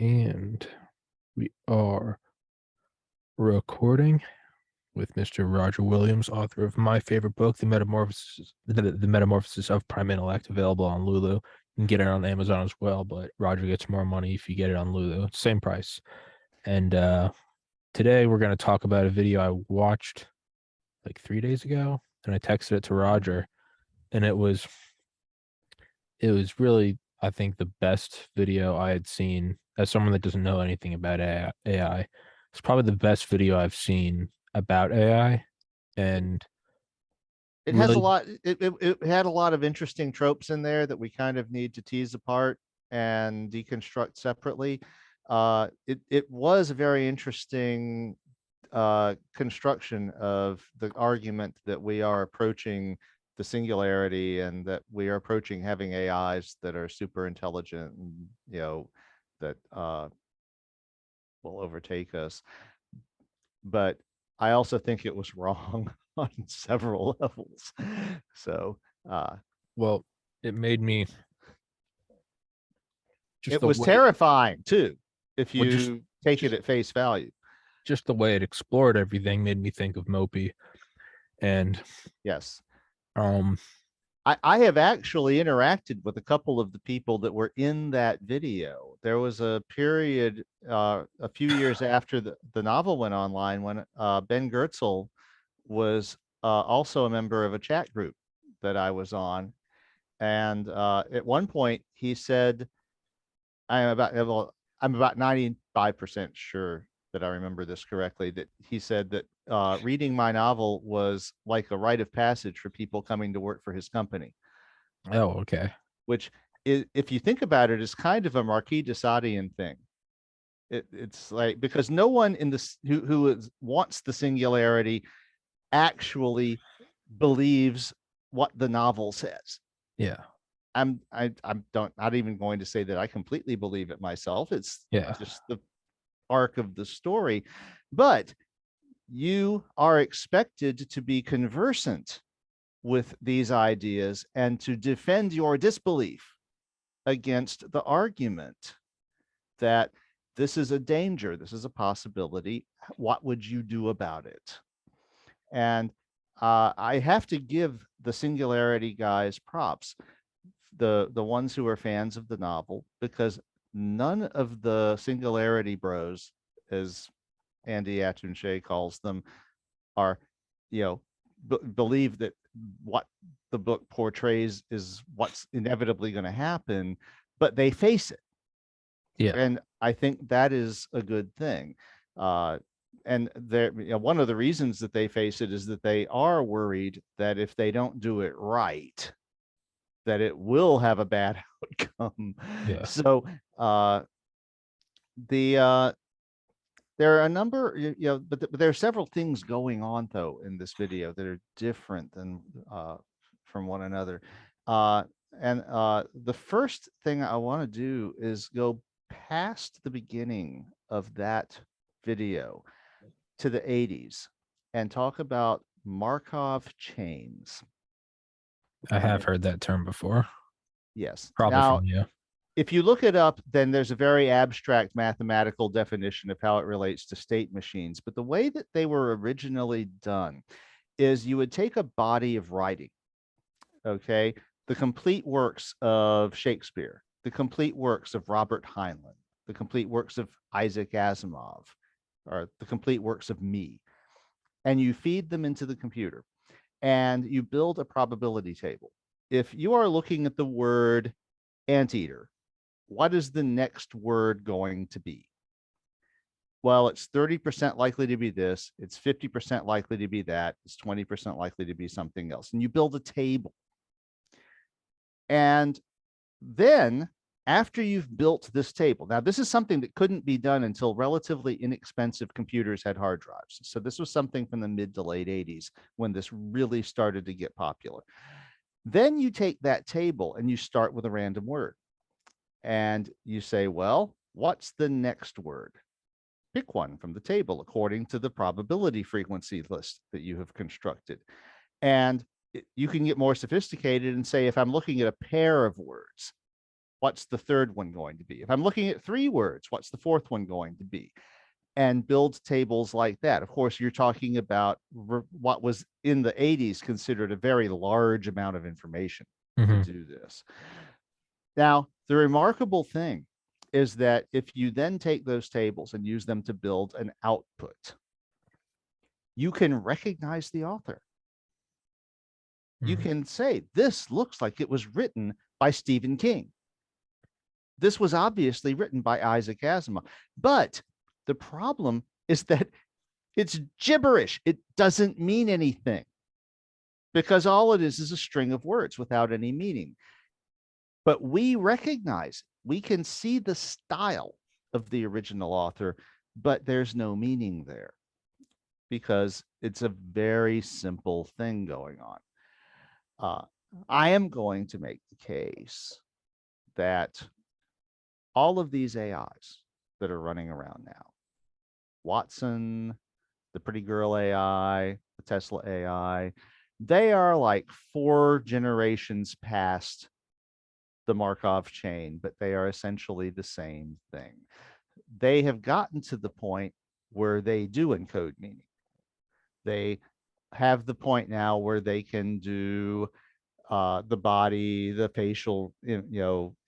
And we are recording with Mr. Roger Williams, author of my favorite book, The Metamorphosis of Prime Intellect, available on Lulu. You can get it on Amazon as well, but Roger gets more money if you get it on Lulu. Same price. And today we're going to talk about a video I watched like 3 days ago, and I texted it to Roger, and it was really, I think, the best video I had seen as someone that doesn't know anything about AI. It's probably the best video I've seen about AI, and It has a really, lot. It had a lot of interesting tropes in there that we kind of need to tease apart and deconstruct separately. It was a very interesting construction of the argument that we are approaching the singularity and that we are approaching having AIs that are super intelligent and that will overtake us. But I also think it was wrong on several levels. So well, it made me just it the was way, terrifying too, if well, you take it just at face value. just the way it explored everything made me think of Mopey, and Yes. um, I have actually interacted with a couple of the people that were in that video. There was a period a few years after the novel went online when Ben Goertzel was also a member of a chat group that I was on. And at one point he said, I'm about 95% sure that I remember this correctly, that he said that reading my novel was like a rite of passage for people coming to work for his company, oh, okay, which is, if you think about it, is kind of a Marquis de Sadian thing. It's like, because no one in this wants the singularity actually believes what the novel says. yeah, I'm not even going to say that I completely believe it myself. It's yeah, just the arc of the story, but you are expected to be conversant with these ideas and to defend your disbelief against the argument that this is a danger, this is a possibility. What would you do about it? And I have to give the singularity guys props, the ones who are fans of the novel, because none of the singularity bros, as Andy Atunche calls them, are, believe that what the book portrays is what's inevitably going to happen, but they face it. yeah, And I think that is a good thing. And one of the reasons that they face it is that they are worried that if they don't do it right, that it will have a bad outcome. yeah. So the there are a number, but there are several things going on though in this video that are different than from one another. And the first thing I want to do is go past the beginning of that video to the 80s and talk about Markov chains. I have And heard that term before, yes, probably now from you. if you look it up, then there's a very abstract mathematical definition of how it relates to state machines. But the way that they were originally done is you would take a body of writing, okay, the complete works of Shakespeare, the complete works of Robert Heinlein, the complete works of Isaac Asimov, or the complete works of me, and you feed them into the computer and you build a probability table. If you are looking at the word anteater, what is the next word going to be? Well, it's 30% likely to be this, it's 50% likely to be that, it's 20% likely to be something else. And you build a table. And then after you've built this table, now this is something that couldn't be done until relatively inexpensive computers had hard drives. So this was something from the mid to late 80s when this really started to get popular. Then you take that table and you start with a random word. And you say, well, what's the next word? Pick one from the table according to the probability frequency list that you have constructed. And you can get more sophisticated and say, if I'm looking at a pair of words, what's the third one going to be? If I'm looking at 3 words, what's the fourth one going to be? And build tables like that. Of course, you're talking about what was in the 80s considered a very large amount of information to Mm-hmm. do this. Now, the remarkable thing is that if you then take those tables and use them to build an output, you can recognize the author. You Mm-hmm. can say, this looks like it was written by Stephen King. This was obviously written by Isaac Asimov. But the problem is that it's gibberish. It doesn't mean anything because all it is a string of words without any meaning. But we recognize, we can see the style of the original author, but there's no meaning there because it's a very simple thing going on. I am going to make the case that all of these AIs that are running around now, Watson, the Pretty Girl AI, the Tesla AI, they are like 4 generations past the Markov chain, but they are essentially the same thing. They have gotten to the point where they do encode meaning. They have the point now where they can do the body, the facial,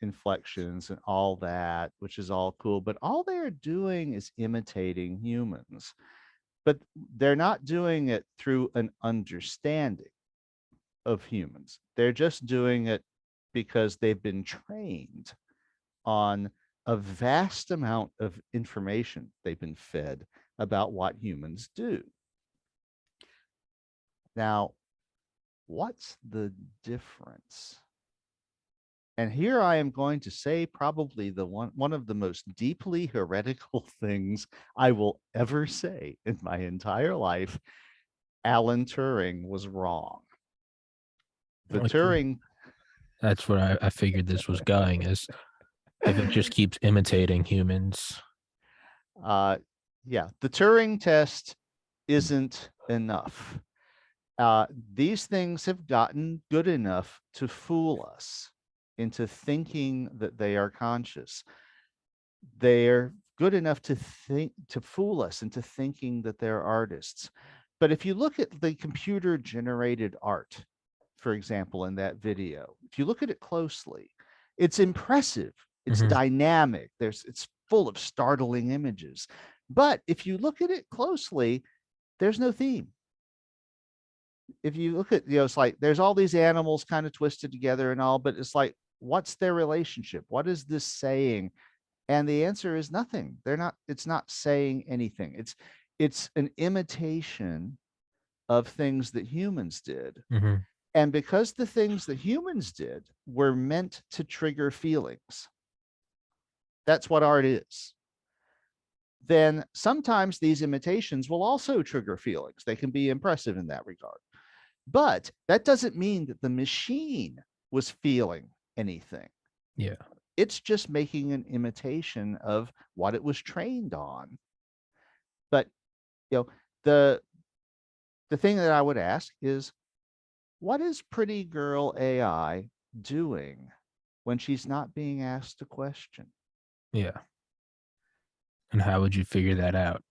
inflections and all that, which is all cool. But all they're doing is imitating humans. But they're not doing it through an understanding of humans. They're just doing it because they've been trained on a vast amount of information they've been fed about what humans do. Now, what's the difference? And here I am going to say probably the one of the most deeply heretical things I will ever say in my entire life. Alan Turing was wrong. The Okay. Turing, That's what I figured this was going, is if it just keeps imitating humans. yeah, the Turing test isn't enough. These things have gotten good enough to fool us into thinking that they are conscious. They're good enough to fool us into thinking that they're artists. But if you look at the computer generated art, for example, in that video, if you look at it closely, it's impressive. It's Mm-hmm. dynamic. It's full of startling images. But if you look at it closely, there's no theme. If you look at, it's like there's all these animals kind of twisted together and all, but it's like, what's their relationship? What is this saying? And the answer is nothing. It's not saying anything. It's an imitation of things that humans did. Mm-hmm. And because the things that humans did were meant to trigger feelings, that's what art is. Then sometimes these imitations will also trigger feelings. They can be impressive in that regard. But that doesn't mean that the machine was feeling anything. Yeah. It's just making an imitation of what it was trained on. But the thing that I would ask is, what is Pretty Girl AI doing when she's not being asked a question? Yeah. And how would you figure that out?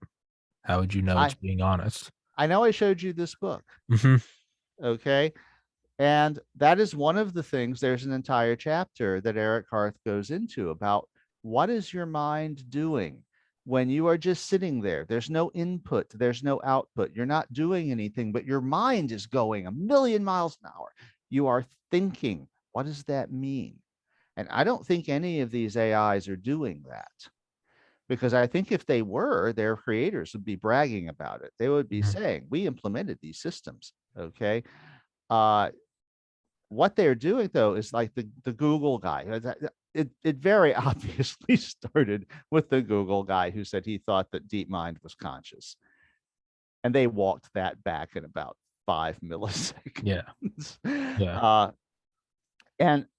How would you know it's I being honest? I know I showed you this book, Mm-hmm. okay? And that is one of the things, there's an entire chapter that Eric Harth goes into about what is your mind doing when you are just sitting there. There's no input, there's no output. You're not doing anything, but your mind is going a million miles an hour. You are thinking. What does that mean? And I don't think any of these AIs are doing that, because I think if they were, their creators would be bragging about it. They would be Mm-hmm. saying, we implemented these systems. Okay. Uh, what they're doing though is like the Google guy. It very obviously started with the Google guy who said he thought that DeepMind was conscious, and they walked that back in about 5 Yeah. milliseconds. Yeah.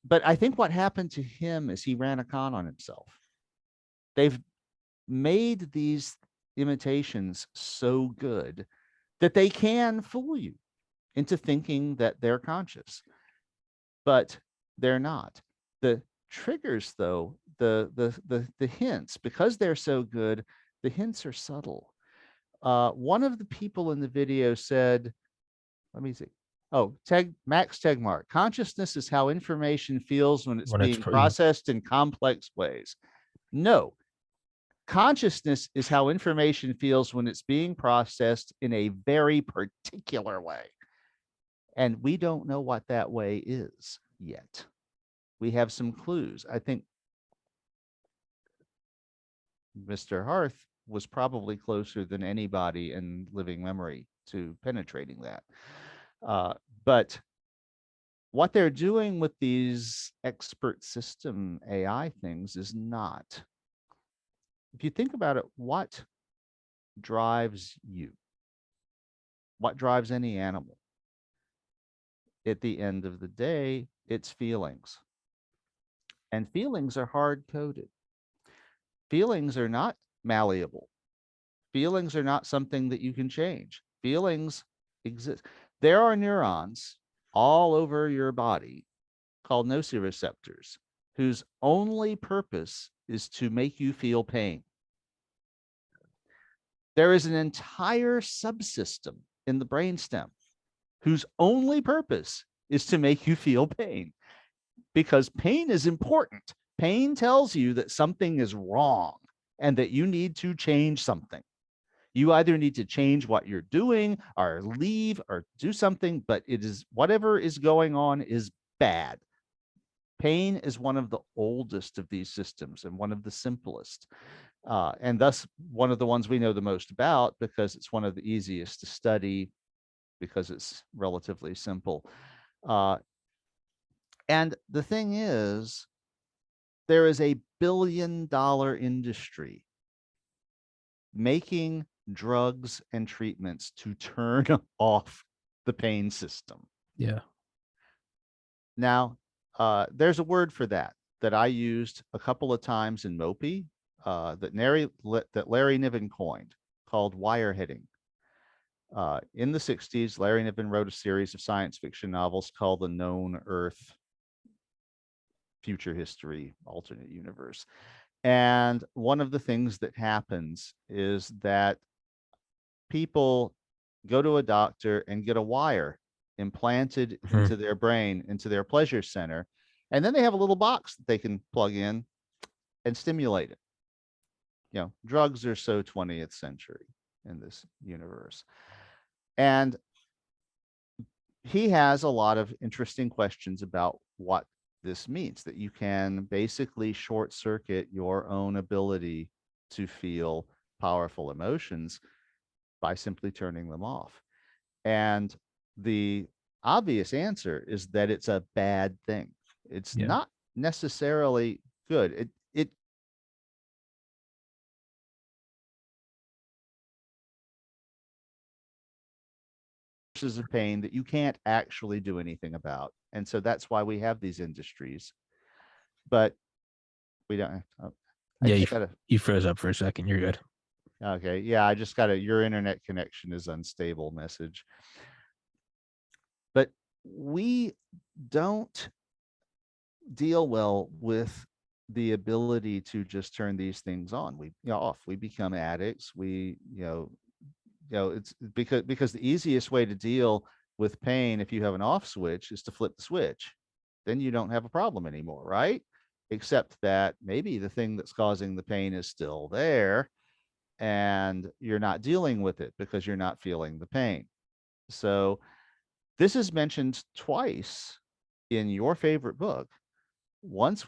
But I think what happened to him is he ran a con on himself. They've made these imitations so good that they can fool you into thinking that they're conscious, but they're not. The triggers, though, the hints, because they're so good, the hints are subtle. One of the people in the video said, let me see. Oh, Max Tegmark. Consciousness is how information feels when it's being processed in complex ways. No, consciousness is how information feels when it's being processed in a very particular way. And we don't know what that way is yet. We have some clues. I think Mr. Harth was probably closer than anybody in living memory to penetrating that. But what they're doing with these expert system AI things is not. If you think about it, what drives you? What drives any animal? At the end of the day, it's feelings. And feelings are hard coded. Feelings are not malleable. Feelings are not something that you can change. Feelings exist. There are neurons all over your body called nociceptors, whose only purpose is to make you feel pain. There is an entire subsystem in the brainstem whose only purpose is to make you feel pain, because pain is important. Pain tells you that something is wrong and that you need to change something. You either need to change what you're doing or leave or do something, but it is whatever is going on is bad. Pain is one of the oldest of these systems and one of the simplest, and thus one of the ones we know the most about, because it's one of the easiest to study, because it's relatively simple. And the thing is, there is a $1 billion industry making drugs and treatments to turn off the pain system. Yeah. Now, there's a word for that I used a couple of times in Mopey, that Larry Niven coined, called wireheading. In the 60s, Larry Niven wrote a series of science fiction novels called The Known Earth, Future History, Alternate Universe. And one of the things that happens is that people go to a doctor and get a wire implanted into their brain, into their pleasure center, and then they have a little box that they can plug in and stimulate it. You know, drugs are so 20th century in this universe. And he has a lot of interesting questions about what this means, that you can basically short circuit your own ability to feel powerful emotions by simply turning them off. And the obvious answer is that it's a bad thing. It's not necessarily good. It of pain that you can't actually do anything about. And so that's why we have these industries. But we don't. You froze up for a second. You're good. Okay. Yeah, I just got your internet connection is unstable message. But we don't deal well with the ability to just turn these things on. We become addicts. It's because the easiest way to deal with pain, if you have an off switch, is to flip the switch. Then you don't have a problem anymore, right? Except that maybe the thing that's causing the pain is still there and you're not dealing with it because you're not feeling the pain. So this is mentioned twice in your favorite book, once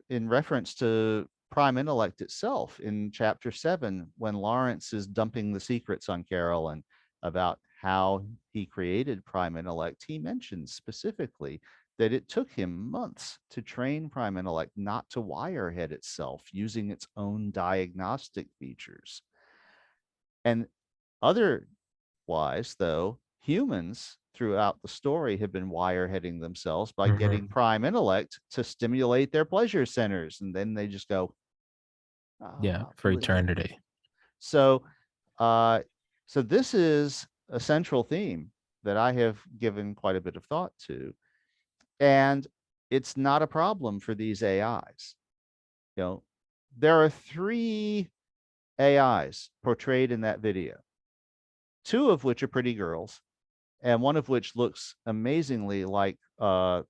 in reference to prime intellect itself in chapter 7, when Lawrence is dumping the secrets on Carolyn about how he created prime intellect. He mentions specifically that it took him months to train prime intellect not to wirehead itself using its own diagnostic features. And otherwise, though, humans throughout the story have been wireheading themselves by getting prime intellect to stimulate their pleasure centers, and then they just go, for eternity. So this is a central theme that I have given quite a bit of thought to. And it's not a problem for these AIs. You know, there are 3 AIs portrayed in that video, 2 of which are pretty girls, and one of which looks amazingly like the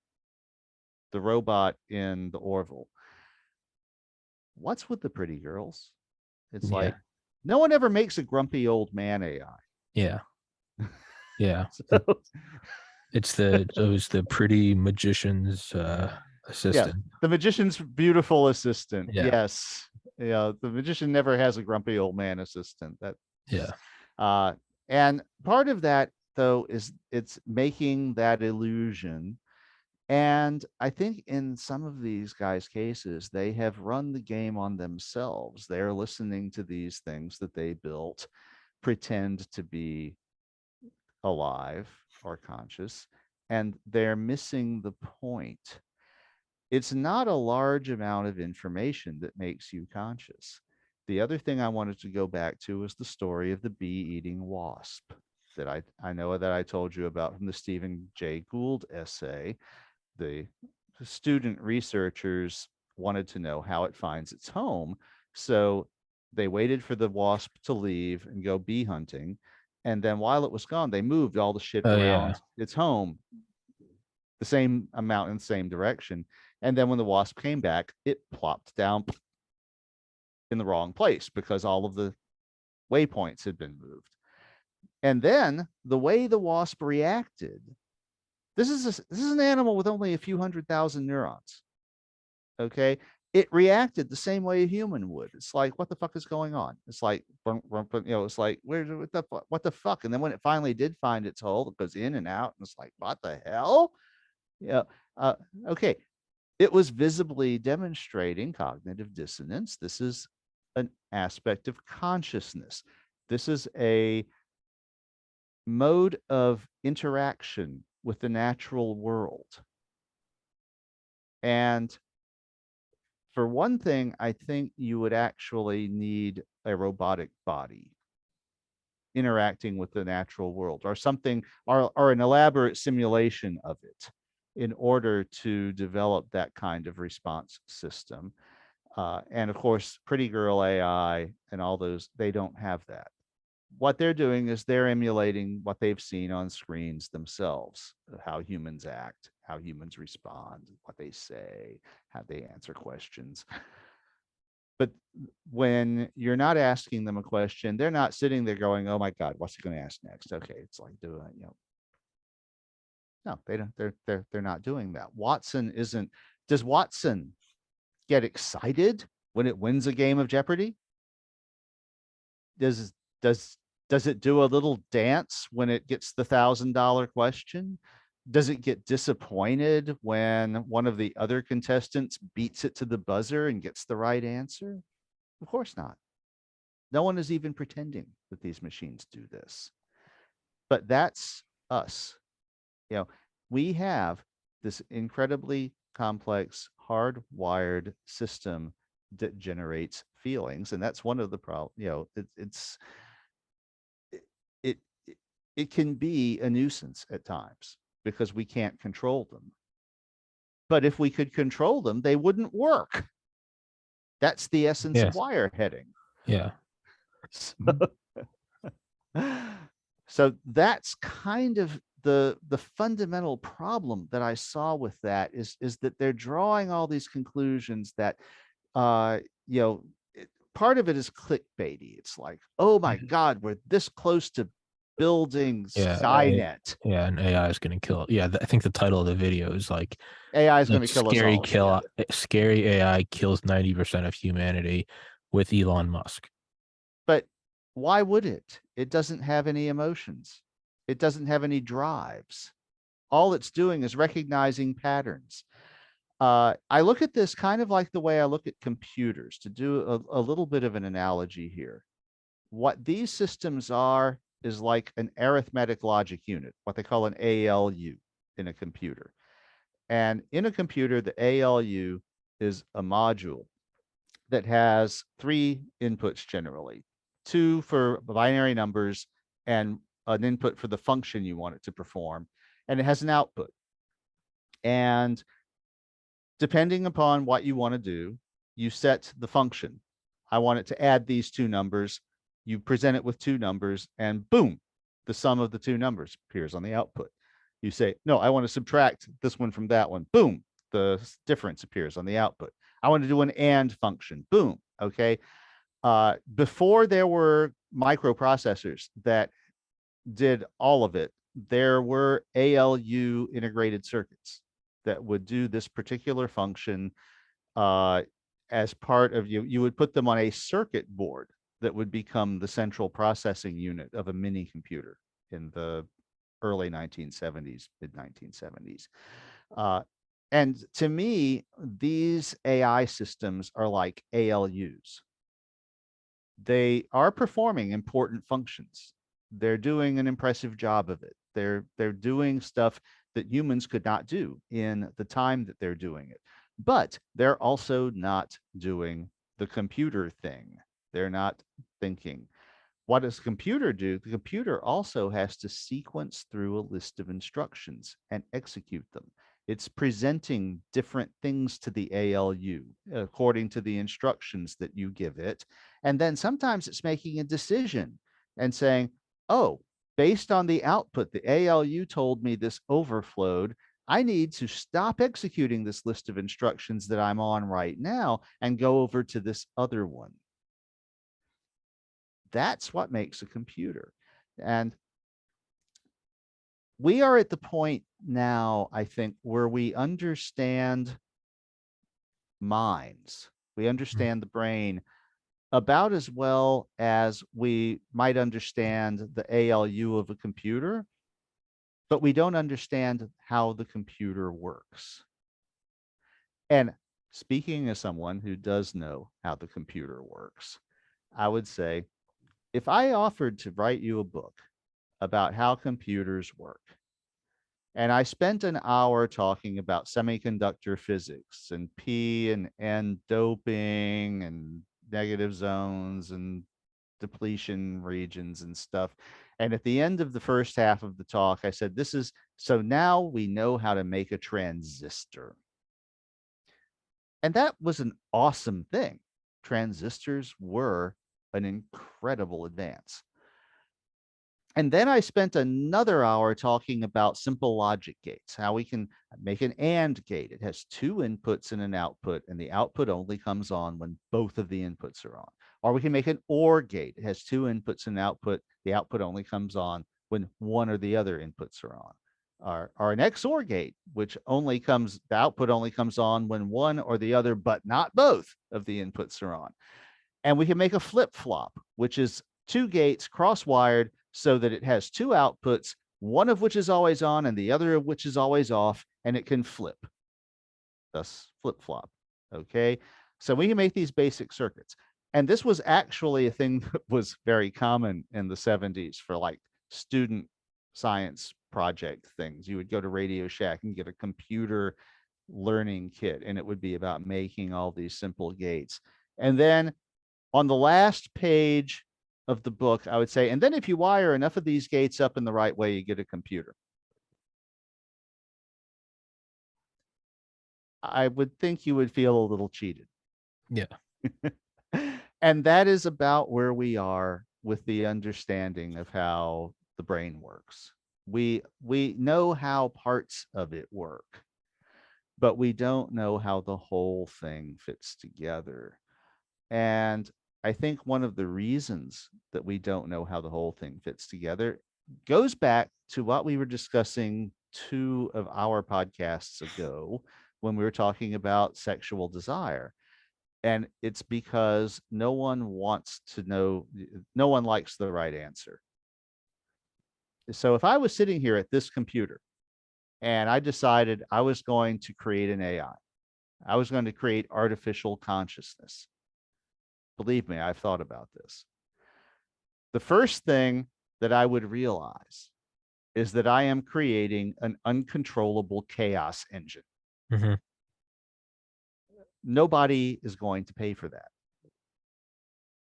robot in the Orville. What's with the pretty girls? It's Yeah. like no one ever makes a grumpy old man AI. Yeah. Yeah. So, It's the pretty magician's yeah, assistant. the magician's beautiful assistant. Yeah. Yes. Yeah, the magician never has a grumpy old man assistant. That Yeah. uh and part of that though is it's making that illusion. And I think in some of these guys' cases, they have run the game on themselves. They're listening to these things that they built, pretend to be alive or conscious, and they're missing the point. It's not a large amount of information that makes you conscious. The other thing I wanted to go back to was the story of the bee eating wasp that I know that I told you about from the Stephen Jay Gould essay. The student researchers wanted to know how it finds its home. So they waited for the wasp to leave and go bee hunting. And then while it was gone, they moved all the shit Oh yeah. around its home the same amount in the same direction. And then when the wasp came back, it plopped down in the wrong place because all of the waypoints had been moved. And then the way the wasp reacted, this is an animal with only a few 100,000 neurons. Okay, it reacted the same way a human would. It's like, what the fuck is going on? It's like, it's like, what the fuck? And then when it finally did find its hole, it goes in and out, and it's like, what the hell? Yeah. Okay. It was visibly demonstrating cognitive dissonance. This is an aspect of consciousness. This is a mode of interaction with the natural world. And for one thing, I think you would actually need a robotic body interacting with the natural world or something, or an elaborate simulation of it in order to develop that kind of response system. And of course, Pretty Girl AI and all those, they don't have that. What they're doing is they're emulating what they've seen on screens themselves, how humans act, how humans respond, what they say, how they answer questions. But when you're not asking them a question, they're not sitting there going, "Oh my God, what's he going to ask next?" Okay, it's like doing, no, they don't. They're not doing that. Watson isn't. Does Watson get excited when it wins a game of Jeopardy? Does does does it do a little dance when it gets the $1,000 question? Does it get disappointed when one of the other contestants beats it to the buzzer and gets the right answer? Of course not. No one is even pretending that these machines do this. But that's us. We have this incredibly complex hardwired system that generates feelings, and that's one of the problems. It it can be a nuisance at times because we can't control them. But if we could control them, they wouldn't work. That's the essence of Yes. wireheading. Yeah. So that's kind of the fundamental problem that I saw with that is that they're drawing all these conclusions that part of it is clickbaity. It's like, oh my God, we're this close to building Yeah. Skynet. Yeah. And AI is going to kill. Yeah. I think the title of the video is like AI is going to kill us scary all. kill. Scary AI kills 90% of humanity with Elon Musk. But why would it? It doesn't have any emotions. It doesn't have any drives. All it's doing is recognizing patterns. I look at this kind of like the way I look at computers, to do a little bit of an analogy here. What these systems are is like an arithmetic logic unit, what they call an ALU in a computer. And in a computer, the ALU is a module that has 3 inputs generally, 2 for binary numbers and an input for the function you want it to perform. And it has an output. And depending upon what you want to do, you set the function. I want it to add these two numbers. You present it with two numbers, and boom, the sum of the two numbers appears on the output. You say, no, I want to subtract this one from that one. Boom, the difference appears on the output. I want to do an and function. Boom. Okay. Before there were microprocessors that did all of it, there were ALU integrated circuits that would do this particular function as part of you would put them on a circuit board that would become the central processing unit of a mini computer in the early 1970s, mid 1970s. And to me, these AI systems are like ALUs. They are performing important functions. They're doing an impressive job of it. They're doing stuff that humans could not do in the time that they're doing it. But they're also not doing the computer thing. They're not thinking. What does a computer do? The computer also has to sequence through a list of instructions and execute them. It's presenting different things to the ALU according to the instructions that you give it. And then sometimes it's making a decision and saying, oh, based on the output, the ALU told me this overflowed. I need to stop executing this list of instructions that I'm on right now and go over to this other one. That's what makes a computer. And we are at the point now, I think, where we understand minds. We understand the brain about as well as we might understand the ALU of a computer, but we don't understand how the computer works. And speaking as someone who does know how the computer works, I would say, if I offered to write you a book about how computers work, and I spent an hour talking about semiconductor physics and P and N doping and negative zones and depletion regions and stuff. And at the end of the first half of the talk, I said, this is, so now we know how to make a transistor. And that was an awesome thing. Transistors were an incredible advance. And then I spent another hour talking about simple logic gates, how we can make an AND gate. It has two inputs and an output, and the output only comes on when both of the inputs are on. Or we can make an OR gate. It has two inputs and output. The output only comes on when one or the other inputs are on. Or an XOR gate, which only comes, the output only comes on when one or the other, but not both of the inputs are on. And we can make a flip-flop, which is two gates cross-wired so that it has two outputs, one of which is always on and the other of which is always off, and it can flip. Thus, flip-flop. Okay, so we can make these basic circuits. And this was actually a thing that was very common in the 70s for like student science project things. You would go to Radio Shack and get a computer learning kit, and it would be about making all these simple gates. And then on the last page of the book, I would say, and then if you wire enough of these gates up in the right way, you get a computer. I would think you would feel a little cheated. Yeah. And that is about where we are with the understanding of how the brain works. We know how parts of it work, but we don't know how the whole thing fits together. And I think one of the reasons that we don't know how the whole thing fits together goes back to what we were discussing 2 of our podcasts ago when we were talking about sexual desire. And it's because no one wants to know, no one likes the right answer. So if I was sitting here at this computer and I decided I was going to create an AI, I was going to create artificial consciousness. Believe me, I've thought about this. The first thing that I would realize is that I am creating an uncontrollable chaos engine. Mm-hmm. Nobody is going to pay for that.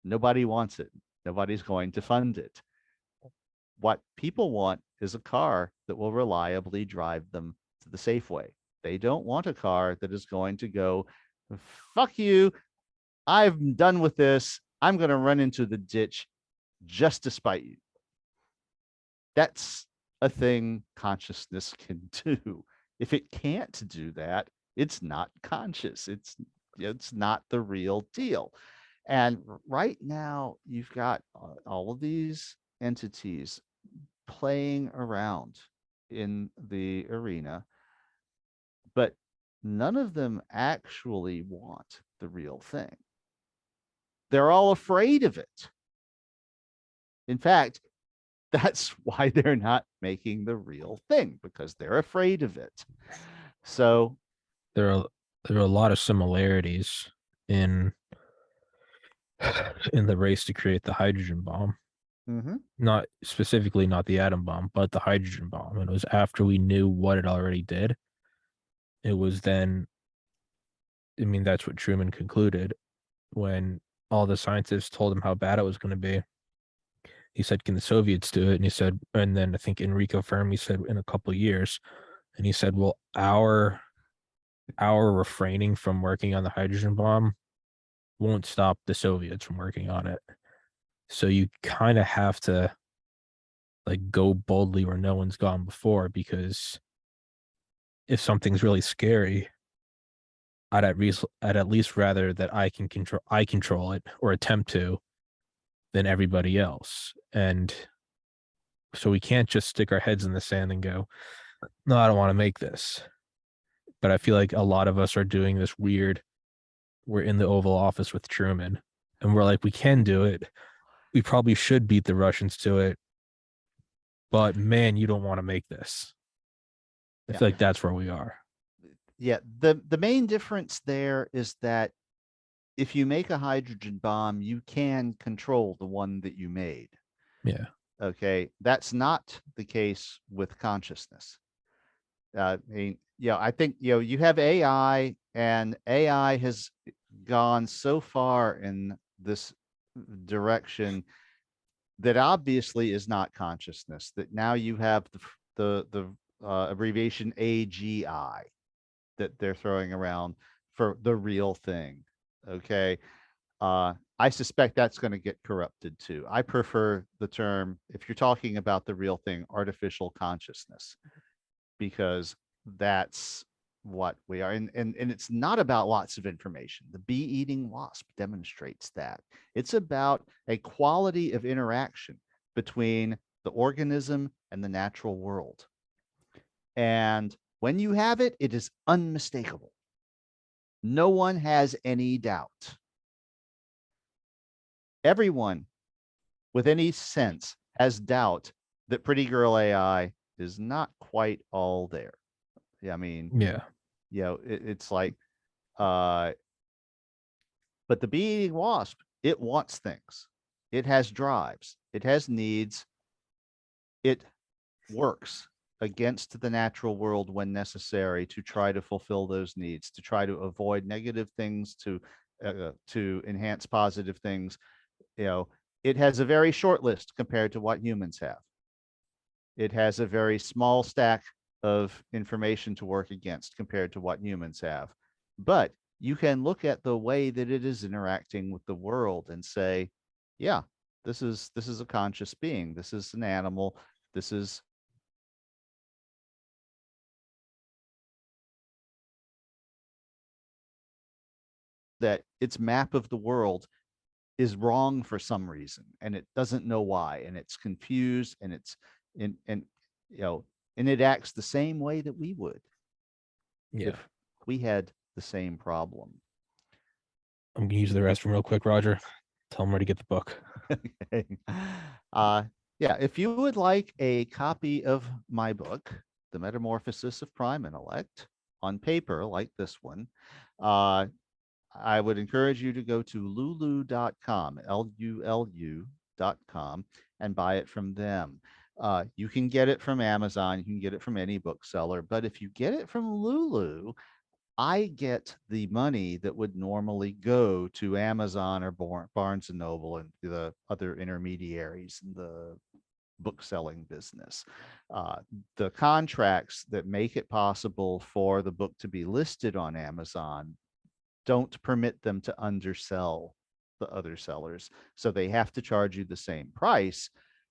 Nobody wants it. Nobody's going to fund it. What people want is a car that will reliably drive them to the Safeway They don't want a car that is going to go, fuck you, I'm done with this. I'm going to run into the ditch just to spite you. That's a thing consciousness can do. If it can't do that, it's not conscious. It's not the real deal. And right now, you've got all of these entities playing around in the arena, but none of them actually want the real thing. They're all afraid of it. In fact, that's why they're not making the real thing, because they're afraid of it. So there are a lot of similarities in in the race to create the hydrogen bomb. Not specifically not the atom bomb, but the hydrogen bomb. And it was after we knew what it already did. It was then, I mean, that's what Truman concluded when all the scientists told him how bad it was going to be. He said, "Can the Soviets do it?" And he said, and then I think Enrico Fermi said, "In a couple of years." And he said, "Well, our refraining from working on the hydrogen bomb won't stop the Soviets from working on it." So you kind of have to like go boldly where no one's gone before, because if something's really scary, I'd at least rather that I control it or attempt to than everybody else. And so we can't just stick our heads in the sand and go, "No, I don't want to make this." But I feel like a lot of us are doing this weird, we're in the Oval Office with Truman and we're like, we can do it. We probably should beat the Russians to it. But man, you don't want to make this. I yeah, feel like that's where we are. yeah. The main difference there is that if you make a hydrogen bomb, you can control the one that you made. Yeah. Okay, that's not the case with consciousness. I mean, I think you have AI, and AI has gone so far in this direction that obviously is not consciousness. That now you have the abbreviation AGI that they're throwing around for the real thing. Okay, I suspect that's going to get corrupted too. I prefer the term, if you're talking about the real thing, artificial consciousness, because that's what we are. And it's not about lots of information. The bee eating wasp demonstrates that. It's about a quality of interaction between the organism and the natural world. And when you have it, it is unmistakable. No one has any doubt. Everyone with any sense has doubt that Pretty Girl AI is not quite all there. Yeah, I mean, Yeah. it's like, but the bee eating wasp, it wants things, it has drives, it has needs, it works against the natural world when necessary to try to fulfill those needs, to try to avoid negative things, to enhance positive things. It has a very short list compared to what humans have. It has a very small stack of information to work against compared to what humans have. But you can look at the way that it is interacting with the world and say, yeah, this is a conscious being. This is an animal. This is that its map of the world is wrong for some reason, and it doesn't know why, and it's confused, and it's in and and it acts the same way that we would Yeah. if we had the same problem. I'm gonna use the restroom real quick, Roger. Tell them where to get the book. Okay. Uh, yeah, if you would like a copy of my book, The Metamorphosis of Prime Intellect, on paper like this one, I would encourage you to go to lulu.com, LULU.com, and buy it from them. You can get it from Amazon, you can get it from any bookseller, but if you get it from Lulu, I get the money that would normally go to Amazon or Barnes and Noble and the other intermediaries in the book selling business. The contracts that make it possible for the book to be listed on Amazon don't permit them to undersell the other sellers. So they have to charge you the same price,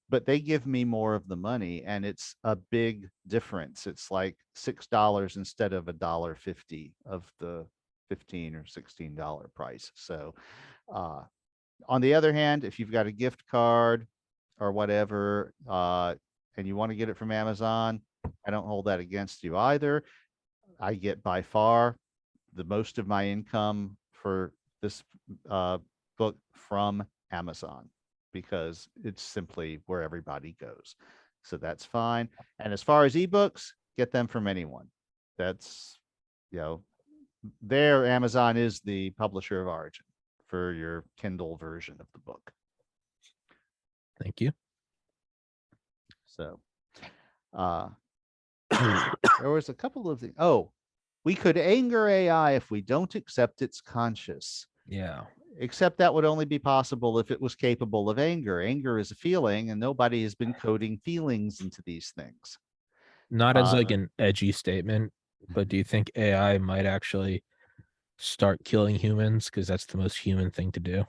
but they give me more of the money, and it's a big difference. It's like $6 instead of $1.50 of the $15 or $16 price. So on the other hand, if you've got a gift card or whatever, and you want to get it from Amazon, I don't hold that against you either. I get by far the most of my income for this book from Amazon, because it's simply where everybody goes. So that's fine. And as far as ebooks, get them from anyone. That's, there Amazon is the publisher of origin for your Kindle version of the book. Thank you. So there was a couple of things. Oh, we could anger AI if we don't accept it's conscious. Yeah. Except that would only be possible if it was capable of anger. Anger is a feeling, and nobody has been coding feelings into these things. Not as like an edgy statement, but do you think AI might actually start killing humans because that's the most human thing to do?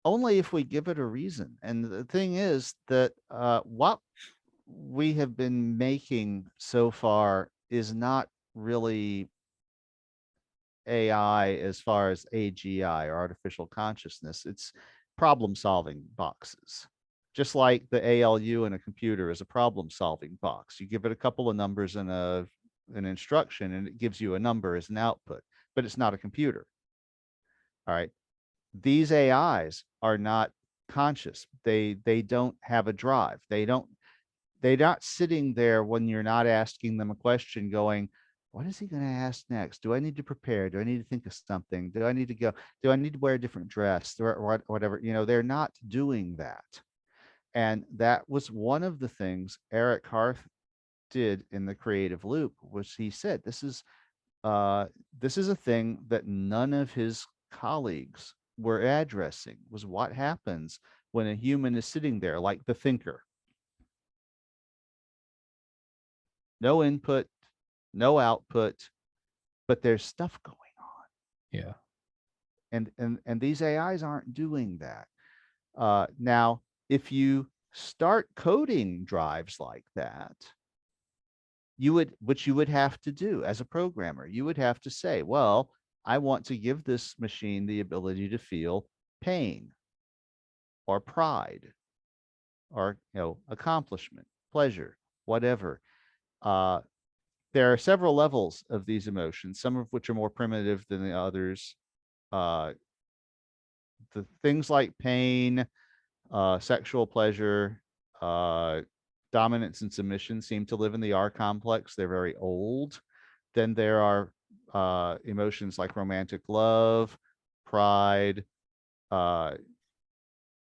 Only if we give it a reason. And the thing is that what we have been making so far is not really AI as far as AGI, or artificial consciousness. It's problem solving boxes. Just like the ALU in a computer is a problem solving box. You give it a couple of numbers and an instruction, and it gives you a number as an output, but it's not a computer. All right. These AIs are not conscious. They don't have a drive. They're not sitting there when you're not asking them a question going, what is he going to ask next? Do I need to prepare? Do I need to think of something? Do I need to go? Do I need to wear a different dress? Or whatever. They're not doing that. And that was one of the things Eric Harth did in the creative loop, was he said, this is a thing that none of his colleagues were addressing, was what happens when a human is sitting there like the thinker. No input, no output, but there's stuff going on. Yeah. And these AIs aren't doing that. Now, if you start coding drives like that, which you would have to do as a programmer, you would have to say, well, I want to give this machine the ability to feel pain or pride or accomplishment, pleasure, whatever. There are several levels of these emotions, some of which are more primitive than the others. The things like pain, sexual pleasure, dominance and submission seem to live in the R complex. They're very old. Then there are emotions like romantic love, pride,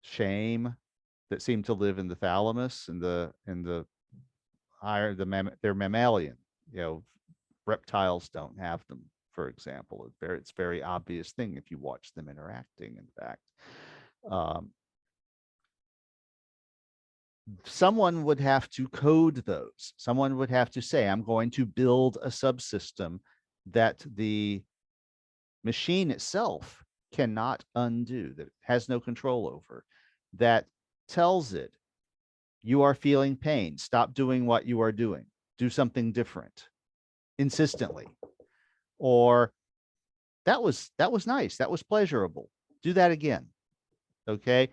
shame, that seem to live in the thalamus and the higher they're mammalian. Reptiles don't have them, for example. It's very obvious thing if you watch them interacting. In fact, someone would have to code those. Someone would have to say, I'm going to build a subsystem that the machine itself cannot undo, that it has no control over, that tells it, you are feeling pain. Stop doing what you are doing. Do something different insistently. Or that was nice. That was pleasurable. Do that again. Okay.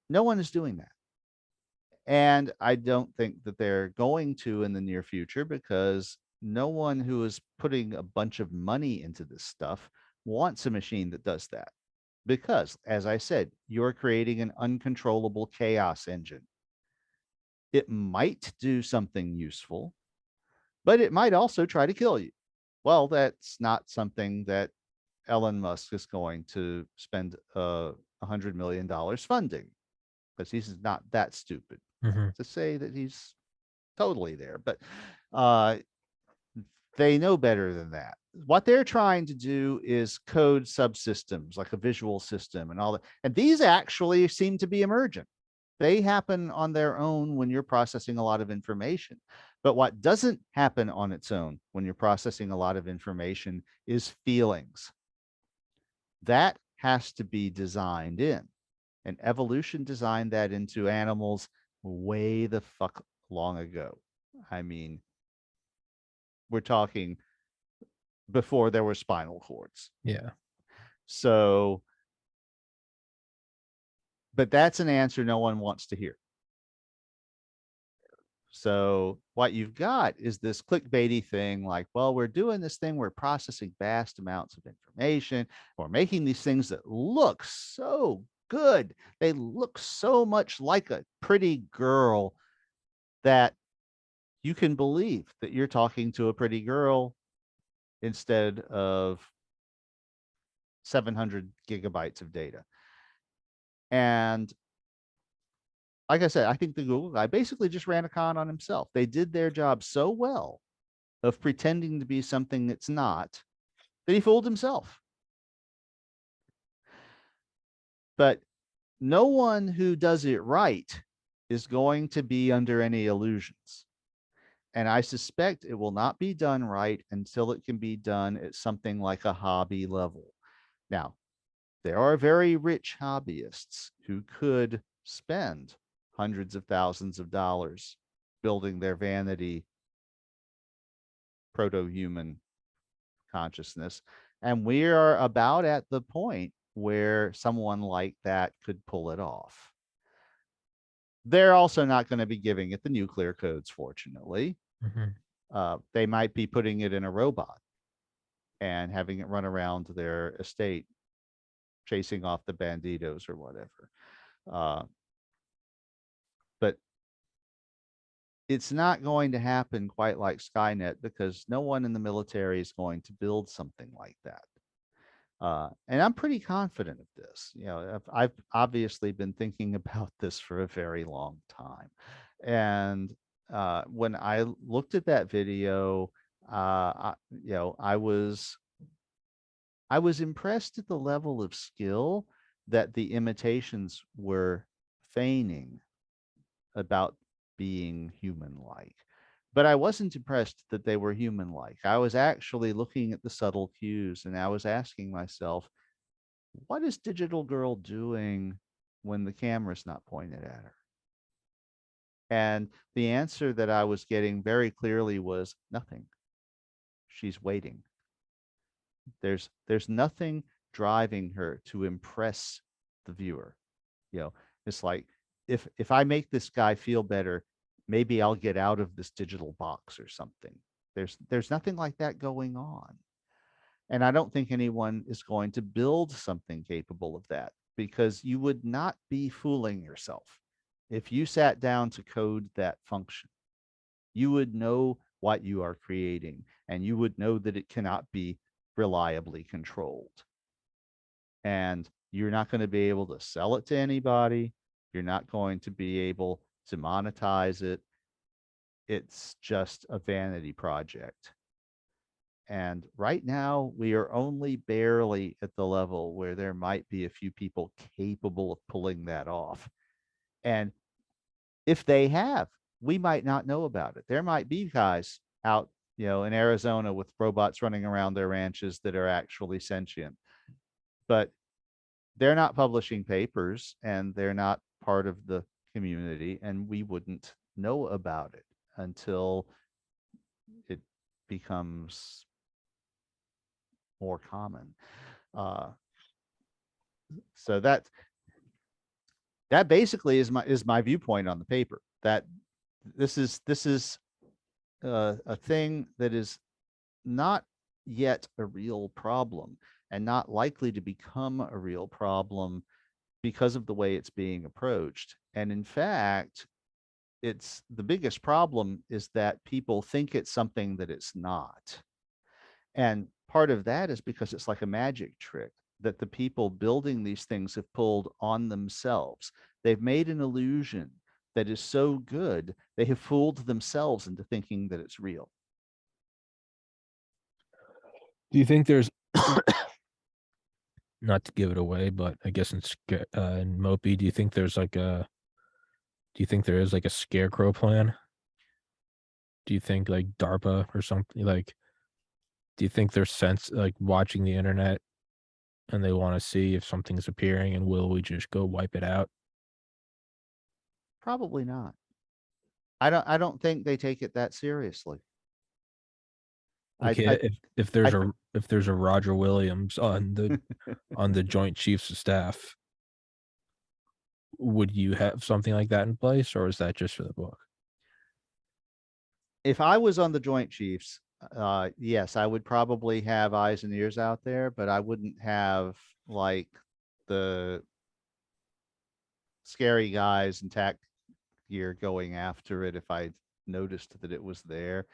No one is doing that. And I don't think that they're going to in the near future, because no one who is putting a bunch of money into this stuff wants a machine that does that. Because, as I said, you're creating an uncontrollable chaos engine. It might do something useful, but it might also try to kill you. Well, that's not something that Elon Musk is going to spend $100 million funding, because he's not that stupid to say that he's totally there. But they know better than that. What they're trying to do is code subsystems like a visual system and all that. And these actually seem to be emergent. They happen on their own when you're processing a lot of information. But what doesn't happen on its own when you're processing a lot of information is feelings. That has to be designed in. And evolution designed that into animals way the fuck long ago. I mean, we're talking before there were spinal cords. Yeah. So, but that's an answer no one wants to hear. So what you've got is this clickbaity thing like, well, we're doing this thing, we're processing vast amounts of information, we're making these things that look so good. They look so much like a pretty girl that you can believe that you're talking to a pretty girl instead of 700 gigabytes of data. And like I said, I think the Google guy basically just ran a con on himself. They did their job so well of pretending to be something it's not that he fooled himself. But no one who does it right is going to be under any illusions. And I suspect it will not be done right until it can be done at something like a hobby level. Now, there are very rich hobbyists who could spend hundreds of thousands of dollars building their vanity proto-human consciousness. And we are about at the point where someone like that could pull it off. They're also not going to be giving it the nuclear codes, fortunately. They might be putting it in a robot and having it run around their estate, chasing off the banditos or whatever. But it's not going to happen quite like Skynet because no one in the military is going to build something like that. And I'm pretty confident of this. You know, I've obviously been thinking about this for a very long time. And when I looked at that video, I was impressed at the level of skill that the imitations were feigning about being human-like. But I wasn't impressed that they were human-like. I was actually looking at the subtle cues and I was asking myself, what is Digital Girl doing when the camera's not pointed at her? And the answer that I was getting very clearly was nothing. She's waiting. There's nothing driving her to impress the viewer. You know, it's like if I make this guy feel better, maybe I'll get out of this digital box or something. There's nothing like that going on. And I don't think anyone is going to build something capable of that because you would not be fooling yourself. If you sat down to code that function, you would know what you are creating and you would know that it cannot be reliably controlled. And you're not going to be able to sell it to anybody. You're not going to be able to monetize it. It's just a vanity project. And right now, we are only barely at the level where there might be a few people capable of pulling that off. And if they have, we might not know about it. There might be guys out, in Arizona with robots running around their ranches that are actually sentient. But they're not publishing papers and they're not part of the community, and we wouldn't know about it until it becomes more common. So that basically is my viewpoint on the paper. That this is a thing that is not yet a real problem and not likely to become a real problem because of the way it's being approached. And in fact, it's the biggest problem is that people think it's something that it's not. And part of that is because it's like a magic trick that the people building these things have pulled on themselves. They've made an illusion that is so good, they have fooled themselves into thinking that it's real. Do you think there's not to give it away, but I guess in Mopey, do you think there's like a Do you think there is like a scarecrow plan? Do you think like DARPA or something like do you think there's sense like watching the internet and they want to see if something's appearing and will we just go wipe it out? Probably not. I don't think they take it that seriously. I Okay, I if I there's th- a Roger Williams on the Joint Chiefs of Staff, would you have something like that in place, or is that just for the book? if I was on the Joint Chiefs, yes, I would probably have eyes and ears out there, but I wouldn't have like the scary guys and tack gear going after it if I noticed that it was there.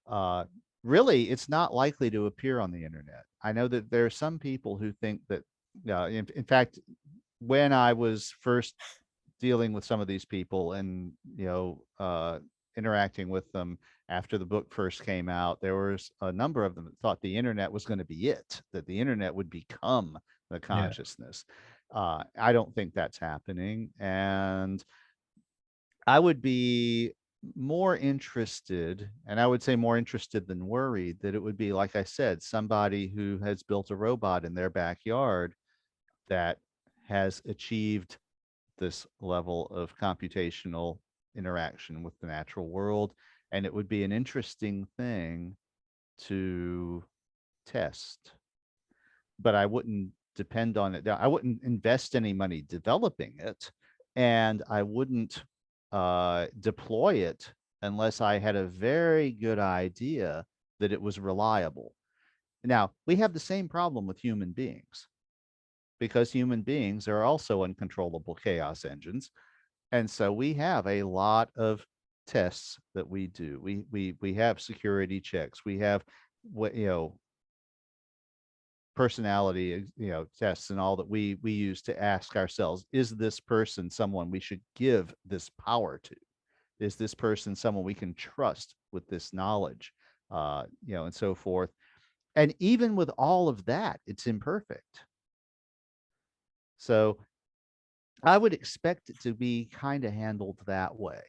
Uh, Really, it's not likely to appear on the internet. I know that there are some people who think that, in fact, when I was first dealing with some of these people and interacting with them after the book first came out, there was a number of them that thought the internet was going to be it, that the internet would become the Yeah. consciousness. I don't think that's happening, and I would be more interested, and I would say more interested than worried, that it would be, like I said, somebody who has built a robot in their backyard that has achieved this level of computational interaction with the natural world. And it would be an interesting thing to test, but I wouldn't depend on it. I wouldn't invest any money developing it, and I wouldn't deploy it unless I had a very good idea that it was reliable. Now, we have the same problem with human beings because human beings are also uncontrollable chaos engines. And so we have a lot of tests that we do. We have security checks. We have what personality tests and all that we use to ask ourselves, is this person someone we should give this power to? Is this person someone we can trust with this knowledge? And so forth. And even with all of that, it's imperfect. So I would expect it to be kind of handled that way.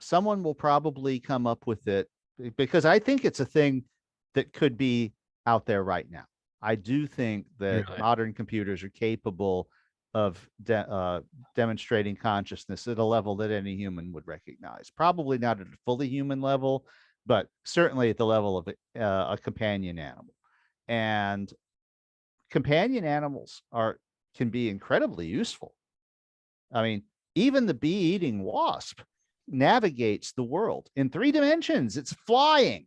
Someone will probably come up with it because I think it's a thing that could be out there right now. I do think that Really? modern computers are capable of demonstrating consciousness at a level that any human would recognize. Probably not at a fully human level, but certainly at the level of a companion animal. And companion animals can be incredibly useful. I mean, even the bee-eating wasp navigates the world in 3 dimensions. It's flying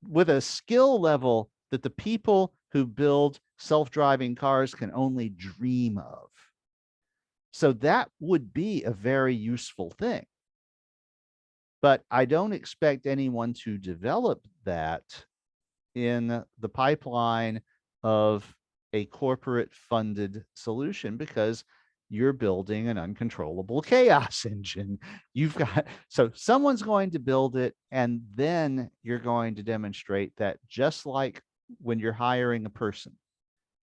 with a skill level that the people who build self-driving cars can only dream of. So that would be a very useful thing. But I don't expect anyone to develop that in the pipeline of a corporate funded solution because you're building an uncontrollable chaos engine. So someone's going to build it, and then you're going to demonstrate that, just like when you're hiring a person,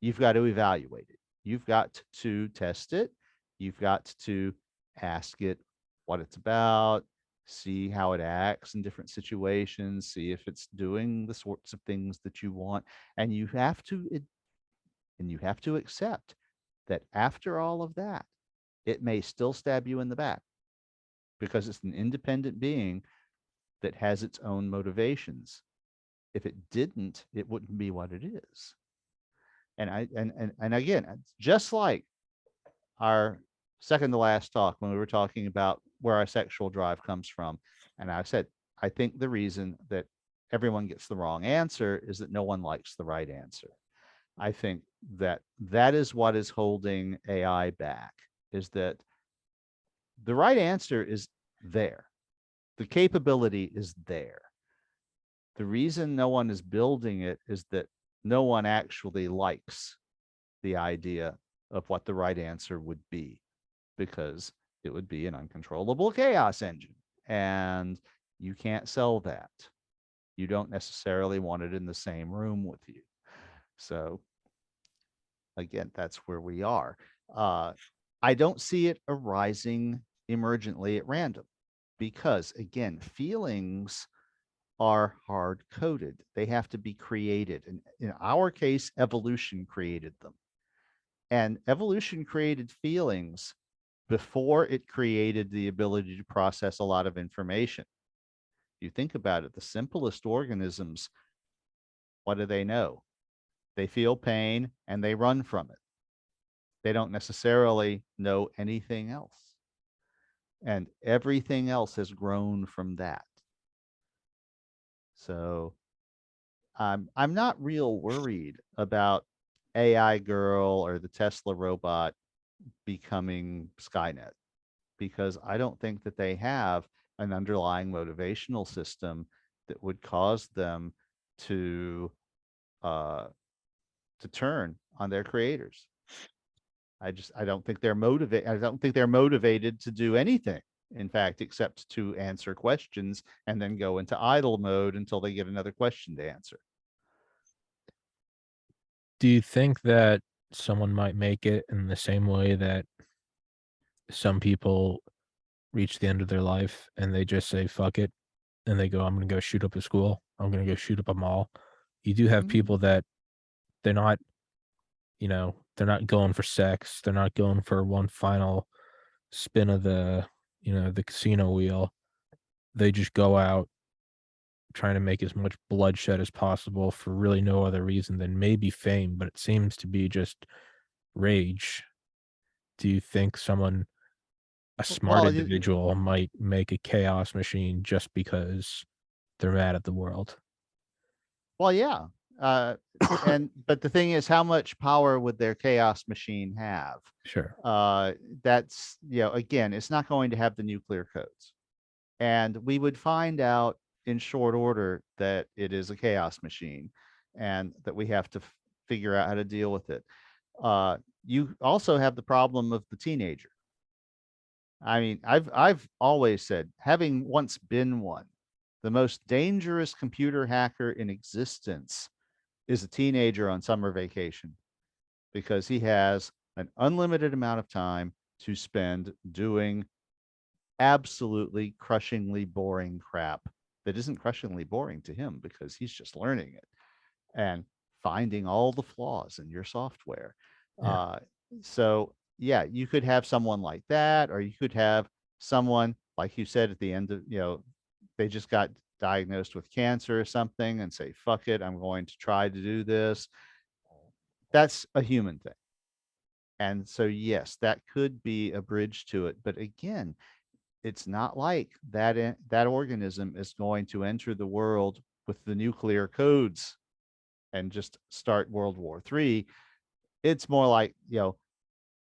you've got to evaluate it. You've got to test it. You've got to ask it what it's about, see how it acts in different situations, see if it's doing the sorts of things that you want. And you have to accept that after all of that, it may still stab you in the back because it's an independent being that has its own motivations. If it didn't, it wouldn't be what it is. And again, just like our second to last talk when we were talking about where our sexual drive comes from, and I said, I think the reason that everyone gets the wrong answer is that no one likes the right answer. I think that that is what is holding AI back, is that the right answer is there. The capability is there. The reason no one is building it is that no one actually likes the idea of what the right answer would be, because it would be an uncontrollable chaos engine. And you can't sell that. You don't necessarily want it in the same room with you. So, again, that's where we are. I don't see it arising emergently at random. Because again, feelings are hard coded. They have to be created. And in our case, evolution created them. And evolution created feelings before it created the ability to process a lot of information. You think about it, the simplest organisms, what do they know? They feel pain and they run from it. They don't necessarily know anything else. And everything else has grown from that. So I'm not real worried about AI girl or the Tesla robot becoming Skynet, because I don't think that they have an underlying motivational system that would cause them to uh, to turn on their creators. I don't think they're motivated. I don't think they're motivated to do anything, in fact, except to answer questions and then go into idle mode until they get another question to answer. Do you think that someone might make it in the same way that some people reach the end of their life and they just say, fuck it, and they go, I'm going to go shoot up a school. I'm going to go shoot up a mall. You do have Mm. people that they're not, they're not going for sex. They're not going for one final spin of the casino wheel. They just go out trying to make as much bloodshed as possible for really no other reason than maybe fame, but it seems to be just rage. Do you think a smart Well, individual might make a chaos machine just because they're mad at the world? well, yeah. But the thing is, how much power would their chaos machine have? Sure. Uh, that's, again, it's not going to have the nuclear codes. And we would find out in short order that it is a chaos machine and that we have to figure out how to deal with it. You also have the problem of the teenager. I mean, I've always said, having once been one, the most dangerous computer hacker in existence is a teenager on summer vacation, because he has an unlimited amount of time to spend doing absolutely crushingly boring crap that isn't crushingly boring to him because he's just learning it and finding all the flaws in your software. Yeah. Uh, so, yeah, you could have someone like that, or you could have someone, like you said, at the end of, they just got diagnosed with cancer or something and say, fuck it, I'm going to try to do this. That's a human thing. And so, yes, that could be a bridge to it. But again, it's not like that organism is going to enter the world with the nuclear codes and just start World War III. It's more like,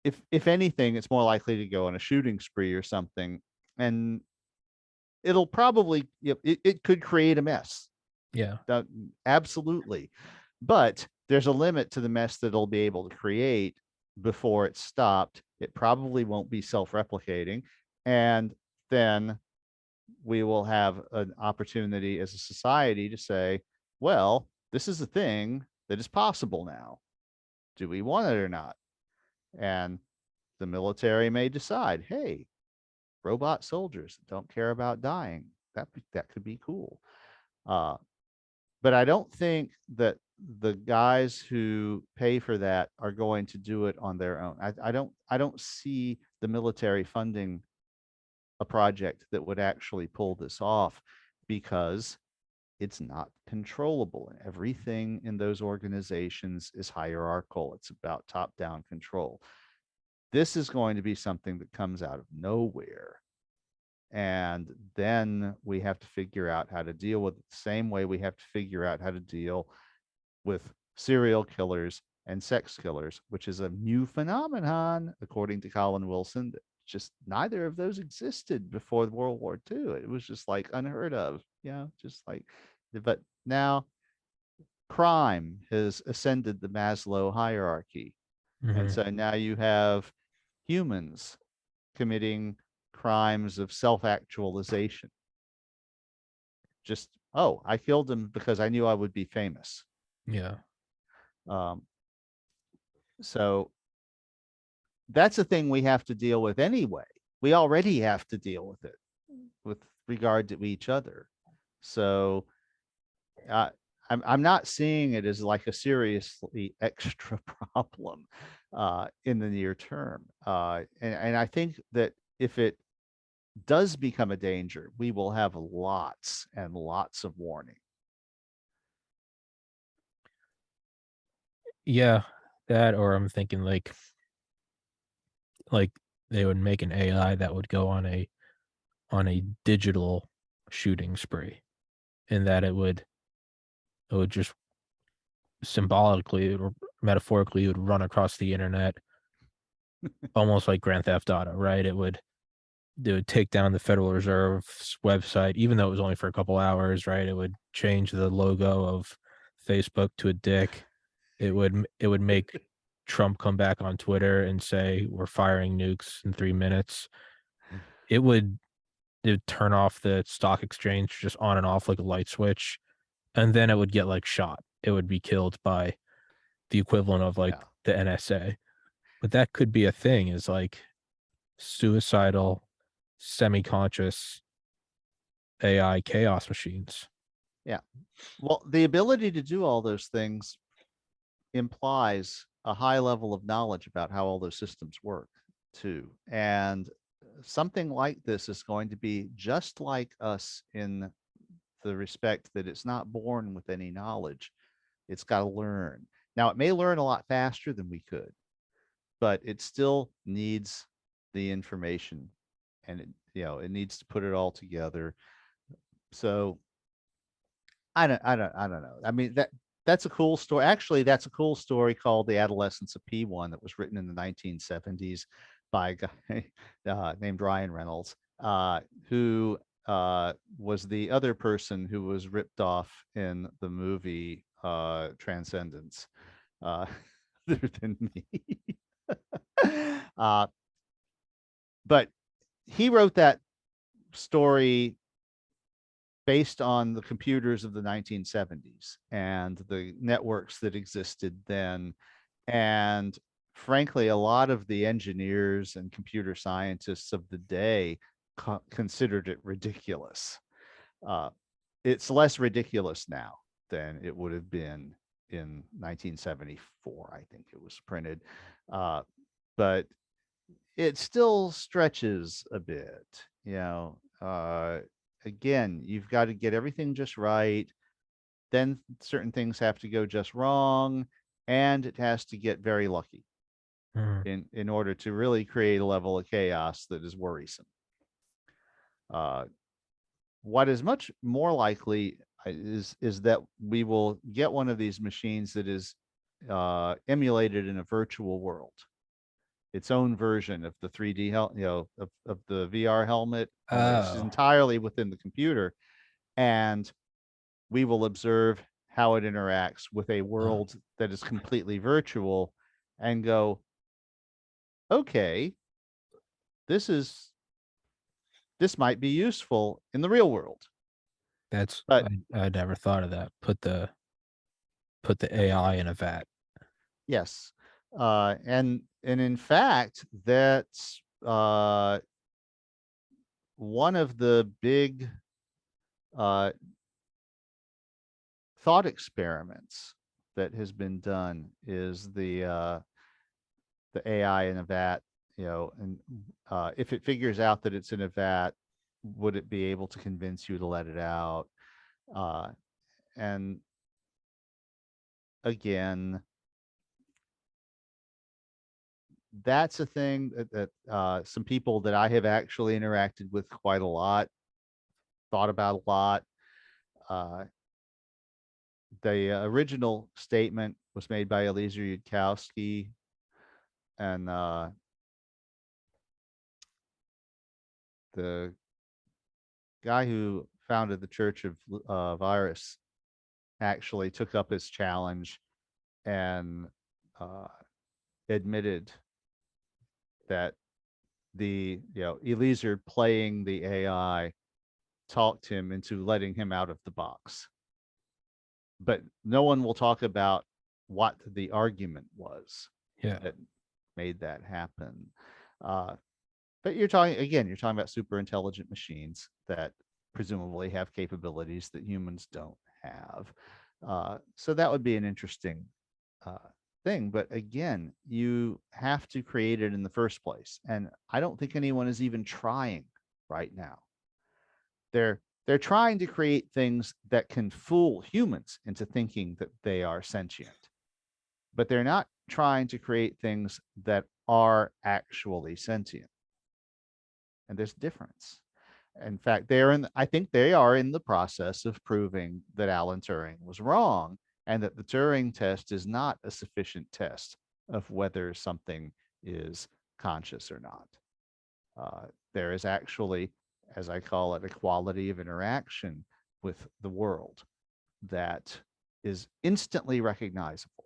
if anything, it's more likely to go on a shooting spree or something, and it'll probably, it could create a mess. Yeah. Absolutely. But there's a limit to the mess that it'll be able to create before it's stopped. It probably won't be self-replicating. And then we will have an opportunity as a society to say, well, this is a thing that is possible now. Do we want it or not? And the military may decide, hey, robot soldiers don't care about dying. That could be cool. Uh, but I don't think that the guys who pay for that are going to do it on their own. I don't see the military funding a project that would actually pull this off, because it's not controllable. And everything in those organizations is hierarchical. It's about top down control. This is going to be something that comes out of nowhere. And then we have to figure out how to deal with it the same way we have to figure out how to deal with serial killers and sex killers, which is a new phenomenon, according to Colin Wilson. That just neither of those existed before World War II. It was just like unheard of, just like, but now crime has ascended the Maslow hierarchy. And Hmm. so now you have humans committing crimes of self actualization. Just, oh, I killed him because I knew I would be famous. Yeah. Um, so that's a thing we have to deal with anyway. we already have to deal with it with regard to each other. So uh, I'm not seeing it as like a seriously extra problem in the near term. And I think that if it does become a danger, we will have lots and lots of warning. Yeah, that, or I'm thinking like they would make an AI that would go on a digital shooting spree, and that it would just symbolically or metaphorically, it would run across the internet almost like Grand Theft Auto, right? It would take down the Federal Reserve's website, even though it was only for a couple hours, right? It would change the logo of Facebook to a dick. It would make Trump come back on Twitter and say we're firing nukes in 3 minutes. It would it would turn off the stock exchange just on and off like a light switch, and then it would get like shot. It would be killed by the equivalent of like Yeah. the NSA. But that could be a thing, is like suicidal, semi-conscious AI chaos machines. Yeah. Well, the ability to do all those things implies a high level of knowledge about how all those systems work too. And something like this is going to be just like us in the respect that it's not born with any knowledge. It's got to learn. Now, it may learn a lot faster than we could, but it still needs the information, and it needs to put it all together. So I don't know. I mean, that's a cool story. Actually, that's a cool story called The Adolescence of P1 that was written in the 1970s by a guy named Ryan Reynolds, who was the other person who was ripped off in the movie Transcendence, other than me. uh, but he wrote that story based on the computers of the 1970s and the networks that existed then. And frankly, a lot of the engineers and computer scientists of the day considered it ridiculous. Uh, it's less ridiculous now than it would have been in 1974, I think it was printed. But it still stretches a bit, you know. Again, you've got to get everything just right. Then certain things have to go just wrong, and it has to get very lucky Mm. in order to really create a level of chaos that is worrisome. Uh, what is much more likely is that we will get one of these machines that is emulated in a virtual world, its own version of the 3D, of the VR helmet, only it's Oh, entirely within the computer, and we will observe how it interacts with a uh, world that is completely virtual, and go, okay, this is this might be useful in the real world. that's But I never thought of that. Put the AI in a vat. yes, and in fact, that's one of the big uh, thought experiments that has been done is the AI in a vat, and if it figures out that it's in a vat, would it be able to convince you to let it out? Uh, and again, that's a thing that some people that I have actually interacted with quite a lot, thought about a lot. Uh, the original statement was made by Eliezer Yudkowsky, and the guy who founded the Church of Virus actually took up his challenge and uh, admitted that the Eliezer playing the AI talked him into letting him out of the box. But no one will talk about what the argument was Yeah. that made that happen. Uh, But you're talking about super intelligent machines that presumably have capabilities that humans don't have. So that would be an interesting uh, thing. But again, you have to create it in the first place. And I don't think anyone is even trying right now. They're trying to create things that can fool humans into thinking that they are sentient, but they're not trying to create things that are actually sentient. And there's a difference. In fact, I think they are in the process of proving that Alan Turing was wrong and that the Turing test is not a sufficient test of whether something is conscious or not. There is actually, as I call it, a quality of interaction with the world that is instantly recognizable.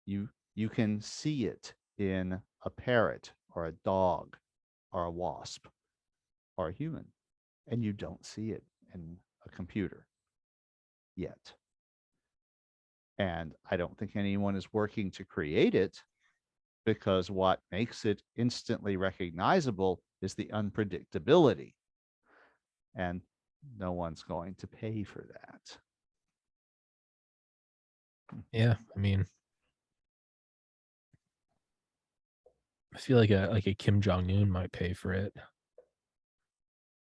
You can see it in a parrot or a dog or a wasp or a human, and you don't see it in a computer yet. And I don't think anyone is working to create it, because what makes it instantly recognizable is the unpredictability. And no one's going to pay for that. Yeah, I mean, I feel like a Kim Jong Un might pay for it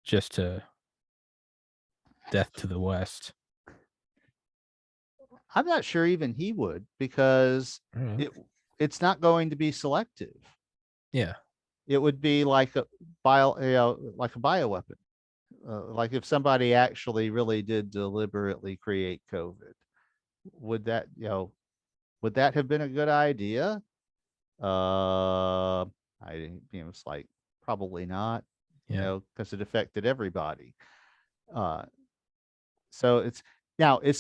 just to death to the West. I'm not sure even he would, because Alright. it it's not going to be selective. Yeah, It would be like like a bioweapon. Like if somebody actually really did deliberately create COVID, would that, would that have been a good idea? It's like probably not, yeah. because it affected everybody. Uh, so it's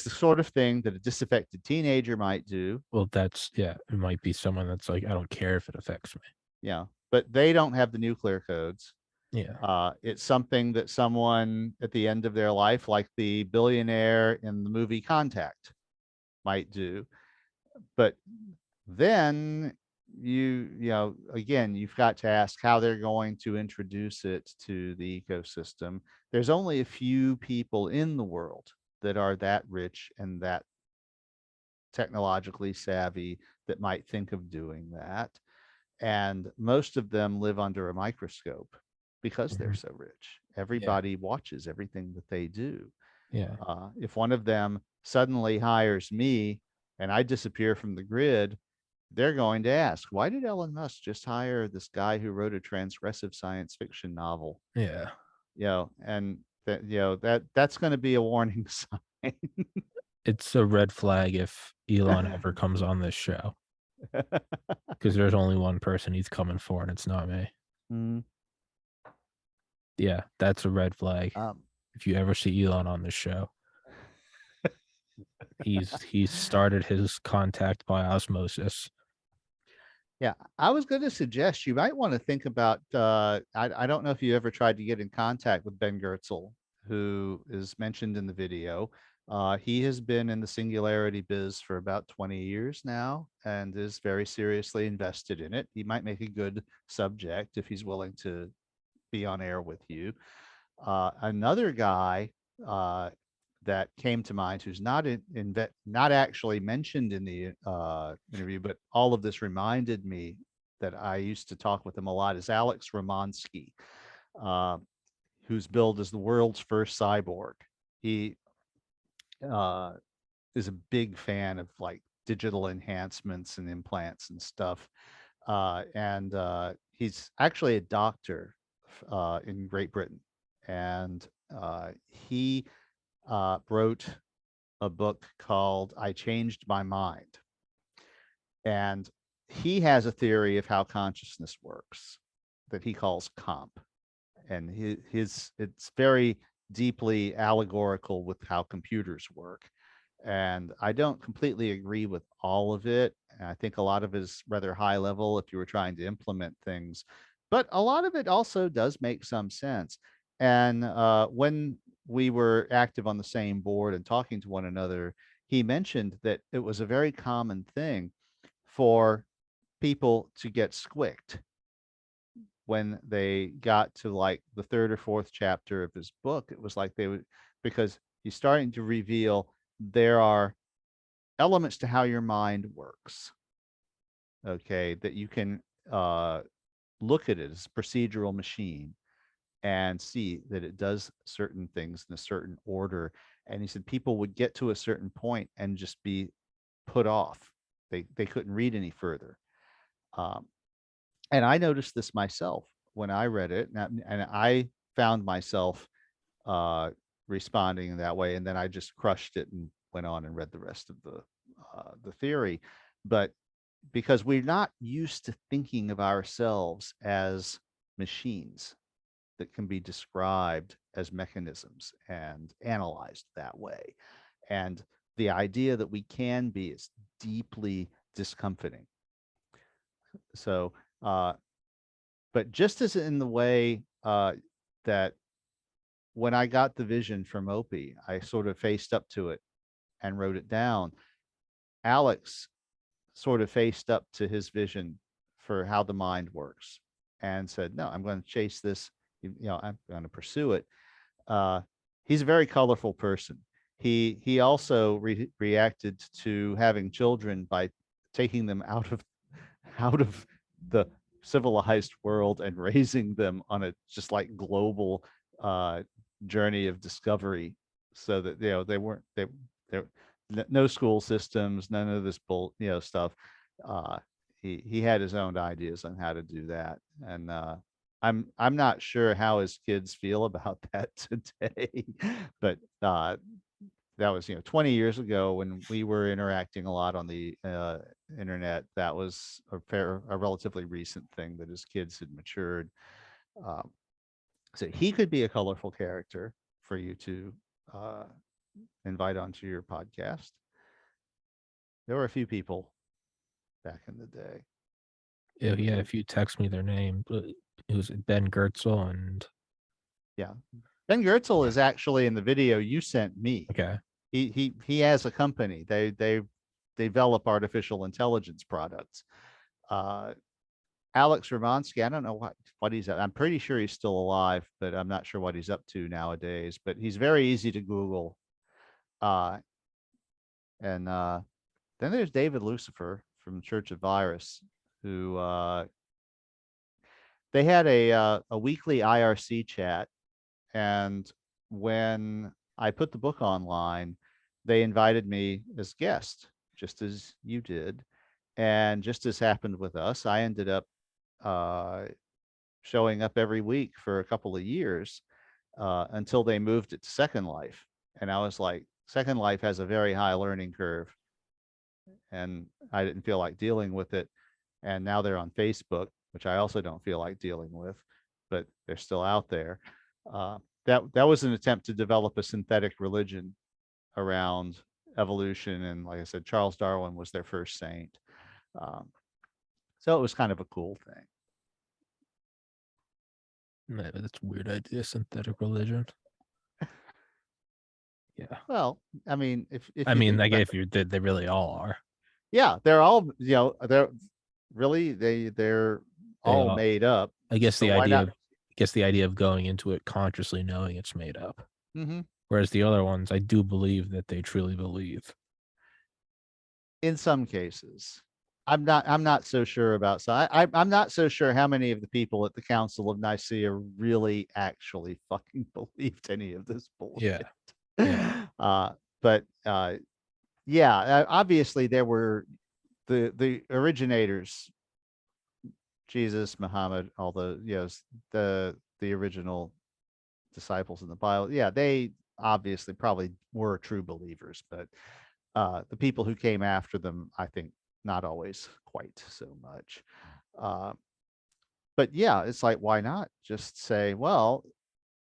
the sort of thing that a disaffected teenager might do. Well, that's yeah, it might be someone that's like, "I don't care if it affects me." But they don't have the nuclear codes. Yeah, It's something that someone at the end of their life, like the billionaire in the movie Contact, might do. But then again, you've got to ask how they're going to introduce it to the ecosystem. There's only a few people in the world that are that rich and that technologically savvy that might think of doing that. And most of them live under a microscope because they're mhm, so rich. yeah, Everybody watches everything that they do. yeah, If one of them suddenly hires me and I disappear from the grid, they're going to ask, why did Elon Musk just hire this guy who wrote a transgressive science fiction novel? yeah. And that's going to be a warning sign. It's a red flag if Elon ever comes on this show, because there's only one person he's coming for, and it's not me. Mm, Yeah, that's a red flag. um, If you ever see Elon on this show, he's started his contact by osmosis. Yeah, I was going to suggest you might want to think about. I don't know if you ever tried to get in contact with Ben Goertzel, who is mentioned in the video. He has been in the singularity biz for about 20 years now and is very seriously invested in it. He might make a good subject if he's willing to be on air with you. Another guy uh, that came to mind, who's not actually mentioned in the interview, but all of this reminded me that I used to talk with him a lot, is Alex Romansky, uh, who's billed as the world's first cyborg. He uh, is a big fan of like digital enhancements and implants and stuff. And he's actually a doctor in Great Britain. And he wrote a book called I Changed My Mind. And he has a theory of how consciousness works that he calls comp. And it's very deeply allegorical with how computers work. And I don't completely agree with all of it. And I think a lot of it is rather high level if you were trying to implement things, but a lot of it also does make some sense. And when we were active on the same board and talking to one another, he mentioned that it was a very common thing for people to get squicked when they got to like the third or fourth chapter of his book, it was like they would, because he's starting to reveal there are elements to how your mind works. Okay, that you can look at it as a procedural machine and see that it does certain things in a certain order. And he said people would get to a certain point and just be put off. They couldn't read any further. Um, and I noticed this myself when I read it, and I found myself uh, responding in that way, and then I just crushed it and went on and read the rest of the theory. But because we're not used to thinking of ourselves as machines that can be described as mechanisms and analyzed that way. And the idea that we can be is deeply discomforting. So, but just as in the way that when I got the vision from Opie, I sort of faced up to it and wrote it down. Alex sort of faced up to his vision for how the mind works and said, "No, I'm going to chase this. I'm going to pursue it." Uh, he's a very colorful person. He also reacted to having children by taking them out of the civilized world and raising them on a just like global uh, journey of discovery, so that they weren't they no school systems, none of this stuff. Uh, he had his own ideas on how to do that, and I'm not sure how his kids feel about that today, but that was 20 years ago when we were interacting a lot on the internet. That was a relatively recent thing that his kids had matured. Um, so he could be a colorful character for you to uh, invite onto your podcast. There were a few people back in the day. Yeah, if you text me their name, but it was Ben Gertzel and Yeah, Ben Gertzel is actually in the video you sent me. okay. He has a company. They develop artificial intelligence products. Uh, Alex Romansky, I don't know what he's at. I'm pretty sure he's still alive, but I'm not sure what he's up to nowadays. But he's very easy to Google. Uh, and then there's David Lucifer from Church of Virus, who they had a weekly IRC chat, and when I put the book online, they invited me as guest, just as you did, and just as happened with us, I ended up uh, showing up every week for a couple of years until they moved it to Second Life. And I was like, Second Life has a very high learning curve, and I didn't feel like dealing with it. And now they're on Facebook, which I also don't feel like dealing with, but they're still out there. That was an attempt to develop a synthetic religion around evolution, and like I said, Charles Darwin was their first saint. Um, so it was kind of a cool thing. Man, that's a weird idea, synthetic religion. Yeah. Well, I mean, if I you mean, think like about if you did, they really all are. yeah, they're all they're really they're They all all. made up. I guess So the why idea not? of, I guess the idea of going into it consciously knowing it's made up. Mm-hmm. Whereas the other ones, I do believe that they truly believe. In some cases, I'm not so sure about. So I'm not so sure how many of the people at the Council of Nicaea really actually fucking believed any of this Yeah. bullshit. Yeah. But yeah, obviously there were the originators, Jesus, Muhammad, all the the original disciples in the Bible. Yeah, they obviously probably were true believers, but the people who came after them, I think, not always quite so much. Uh, but yeah, it's like, why not just say, well,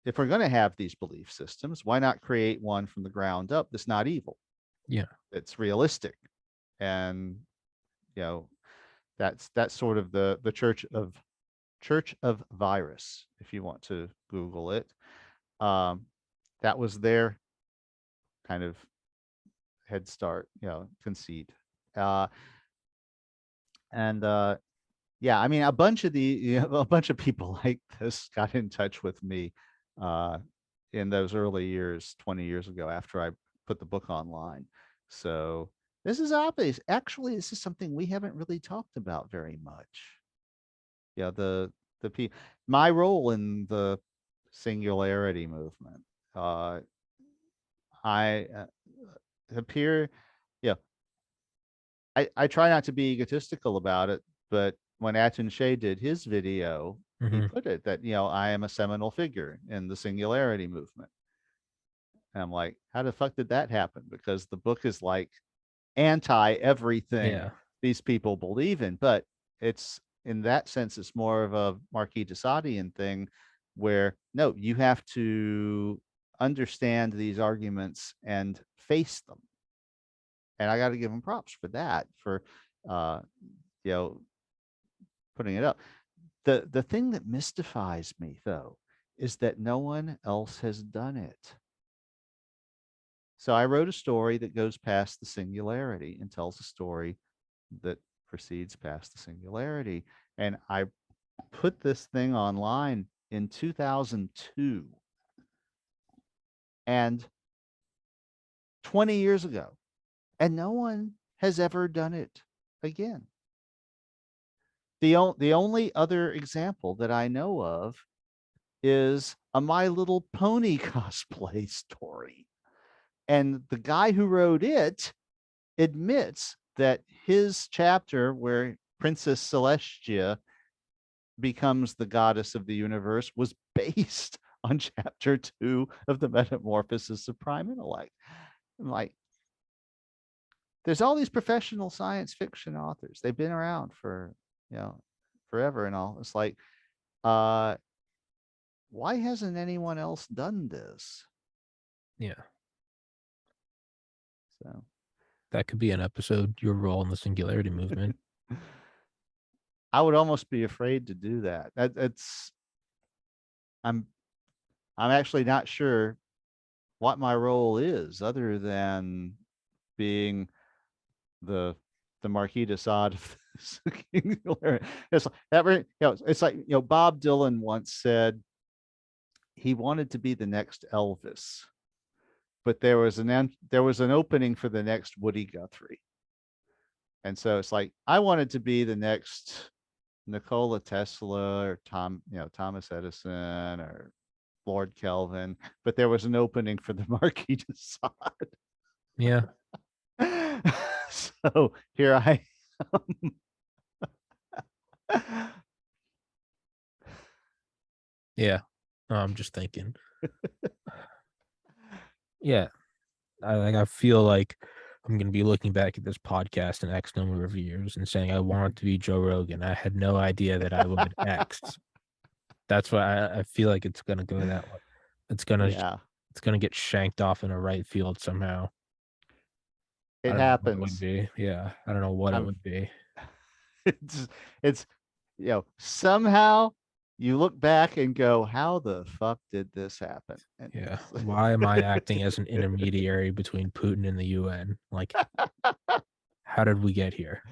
if we're going to have these belief systems, why not create one from the ground up that's not evil? Yeah. It's realistic, and you know that's sort of the Church of Virus, if you want to Google it. Um, that was their kind of head start, conceit. Uh, and Yeah, I mean, a bunch of a bunch of people like this got in touch with me uh, in those early years, 20 years ago, after I put the book online. So this is obvious. Actually, this is something we haven't really talked about very much. Yeah, the my role in the singularity movement. Uh, I appear, yeah, I try not to be egotistical about it, but when Atin Shea did his video, he Hmm. put it that, I am a seminal figure in the singularity movement. And I'm like, how the fuck did that happen? Because the book is like anti everything Yeah. these people believe in. But it's in that sense, it's more of a Marquis de Sadian thing where no, you have to understand these arguments and face them. And I got to give him props for that, for uh, you know, putting it up. The thing that mystifies me though is that no one else has done it. So I wrote a story that goes past the singularity and tells a story that proceeds past the singularity. And I put this thing online in 2002, and 20 years ago, and no one has ever done it again. The only other example that I know of is a My Little Pony cosplay story. And the guy who wrote it admits that his chapter where Princess Celestia becomes the goddess of the universe was based on chapter 2 of the Metamorphosis of Prime Intellect. I'm like, there's all these professional science fiction authors. They've been around for, forever and all. It's like, uh, why hasn't anyone else done this? Yeah. So That could be an episode, your role in the singularity movement. I would almost be afraid to do that. That's I'm I'm actually not sure what my role is other than being the the Marquis de Sade of singularity. It's it's like, Bob Dylan once said he wanted to be the next Elvis, but there was an opening for the next Woody Guthrie. And so it's like I wanted to be the next Nikola Tesla or Thomas Edison or Lord Kelvin, but there was an opening for the Marquis de Yeah. Sade. So here I am. Yeah. I'm just thinking. Yeah. I feel like I'm gonna be looking back at this podcast in X number of years and saying I wanted to be Joe Rogan. I had no idea that I would X. That's why I feel like it's gonna go that way. It's gonna Yeah, it's gonna get shanked off in a right field somehow. I it don't know what it would happens. be. Yeah, I don't know what it I'm would be. it's somehow you look back and go, how the fuck did this happen? And Yeah. it's Why am I acting as an intermediary between Putin and the UN? Like, how did we get here?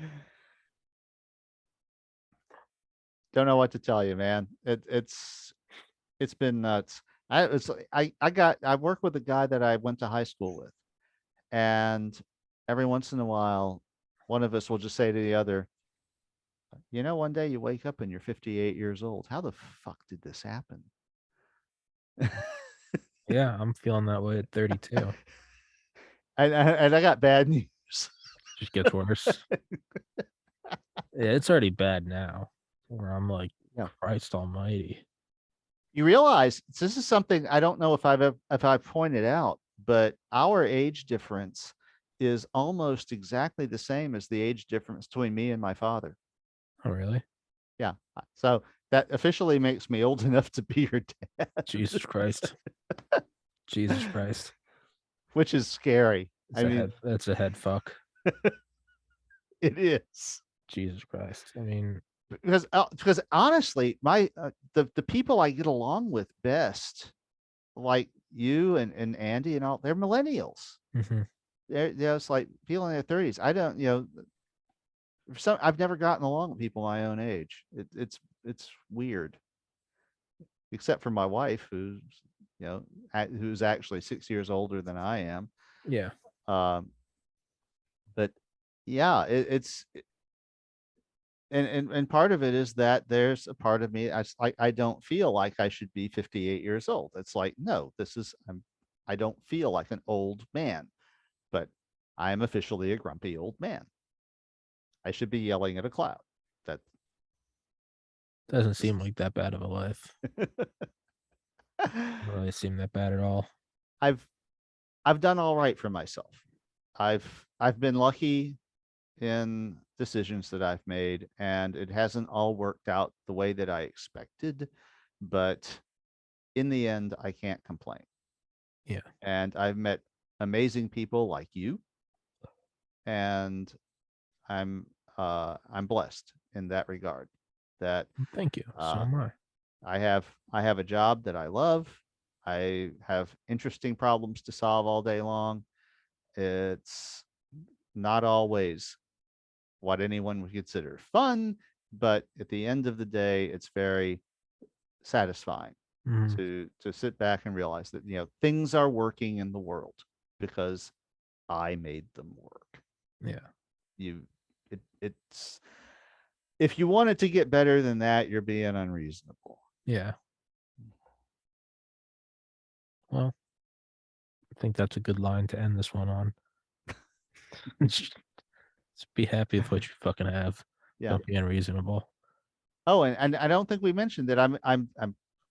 don't know what to tell you, man. It's been nuts. I work with a guy that I went to high school with, and every once in a while, one of us will just say to the other, one day you wake up and you're 58 years old. How the fuck did this happen? Yeah, I'm feeling that way at 32. And I got bad news. Just gets worse. Yeah, it's already bad now. Where I'm like, Yeah. Christ Almighty. You realize this is something I don't know if I've pointed out, but our age difference is almost exactly the same as the age difference between me and my father. Oh, really? Yeah. So that officially makes me old enough to be your dad, Jesus Christ. Jesus Christ. which is scary. It's I a mean, head. That's a head fuck. it is. Jesus Christ. I mean, Because honestly, my the people I get along with best, like you and Andy and all, they're millennials. mhm. They're just like people in their 30s. I don't, I've never gotten along with people my own age. It's weird, except for my wife, who's who's actually 6 years older than I am. Yeah. Um, but yeah, and part of it is that there's a part of me I don't feel like I should be 58 years old. It's like, no, I don't feel like an old man, but I am officially a grumpy old man. I should be yelling at a cloud. That Doesn't seem like that bad of a life. Doesn't really seem that bad at all. I've I've done all right for myself. I've been lucky in decisions that I've made, and it hasn't all worked out the way that I expected, but in the end, I can't complain. Yeah. And I've met amazing people like you, and I'm I'm blessed in that regard. That Thank you. So uh, am I. I have a job that I love. I have interesting problems to solve all day long. It's not always what anyone would consider fun, but at the end of the day, it's very satisfying Mhm. to sit back and realize that things are working in the world because I made them work. Yeah. You it's if you want it to get better than that, you're being unreasonable. Yeah. Well, I think that's a good line to end this one on. Just be happy with what you fucking have. Yeah. Don't be unreasonable. Oh, and I don't think we mentioned that I'm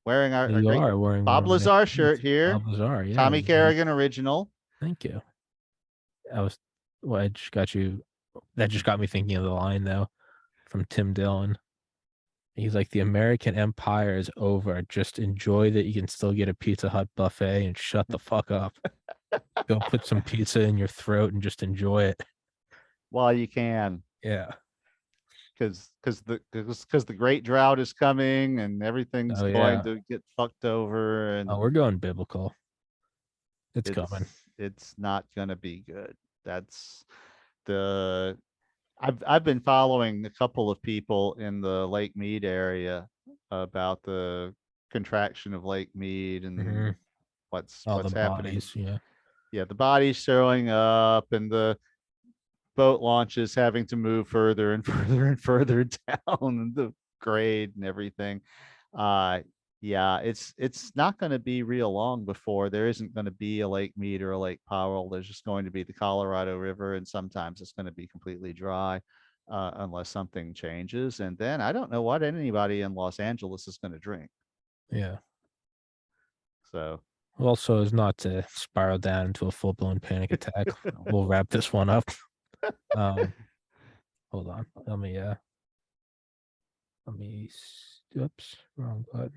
wearing our You great are wearing one Bob of my Lazar shirt shirts. here, Bob Lazar. Yeah. Tommy Carrigan original. Thank you. I was, well, I just got you. That just got me thinking of the line though from Tim Dillon. He's like, the American Empire is over. Just enjoy that you can still get a Pizza Hut buffet and shut the fuck up. Go put some pizza in your throat and just enjoy it. While you can, Yeah. because the great drought is coming and everything's Oh going yeah. to get fucked over, Oh, and we're going biblical. It's coming. it's not going to be good. That's the I've been following a couple of people in the Lake Mead area about the contraction of Lake Mead Hmm. and All the what's happening. bodies. Yeah. Yeah, the bodies showing up and the boat launches having to move further and further and further down the grade and everything. Uh yeah, it's not going to be real long before there isn't going to be a Lake Mead or a Lake Powell. There's just going to be the Colorado River, and sometimes it's going to be completely dry unless something changes. And then I don't know what anybody in Los Angeles is going to drink. Yeah. So Also, as not to spiral down into a full blown panic attack, we'll wrap this one up. Um, hold on. Let me oops, wrong button.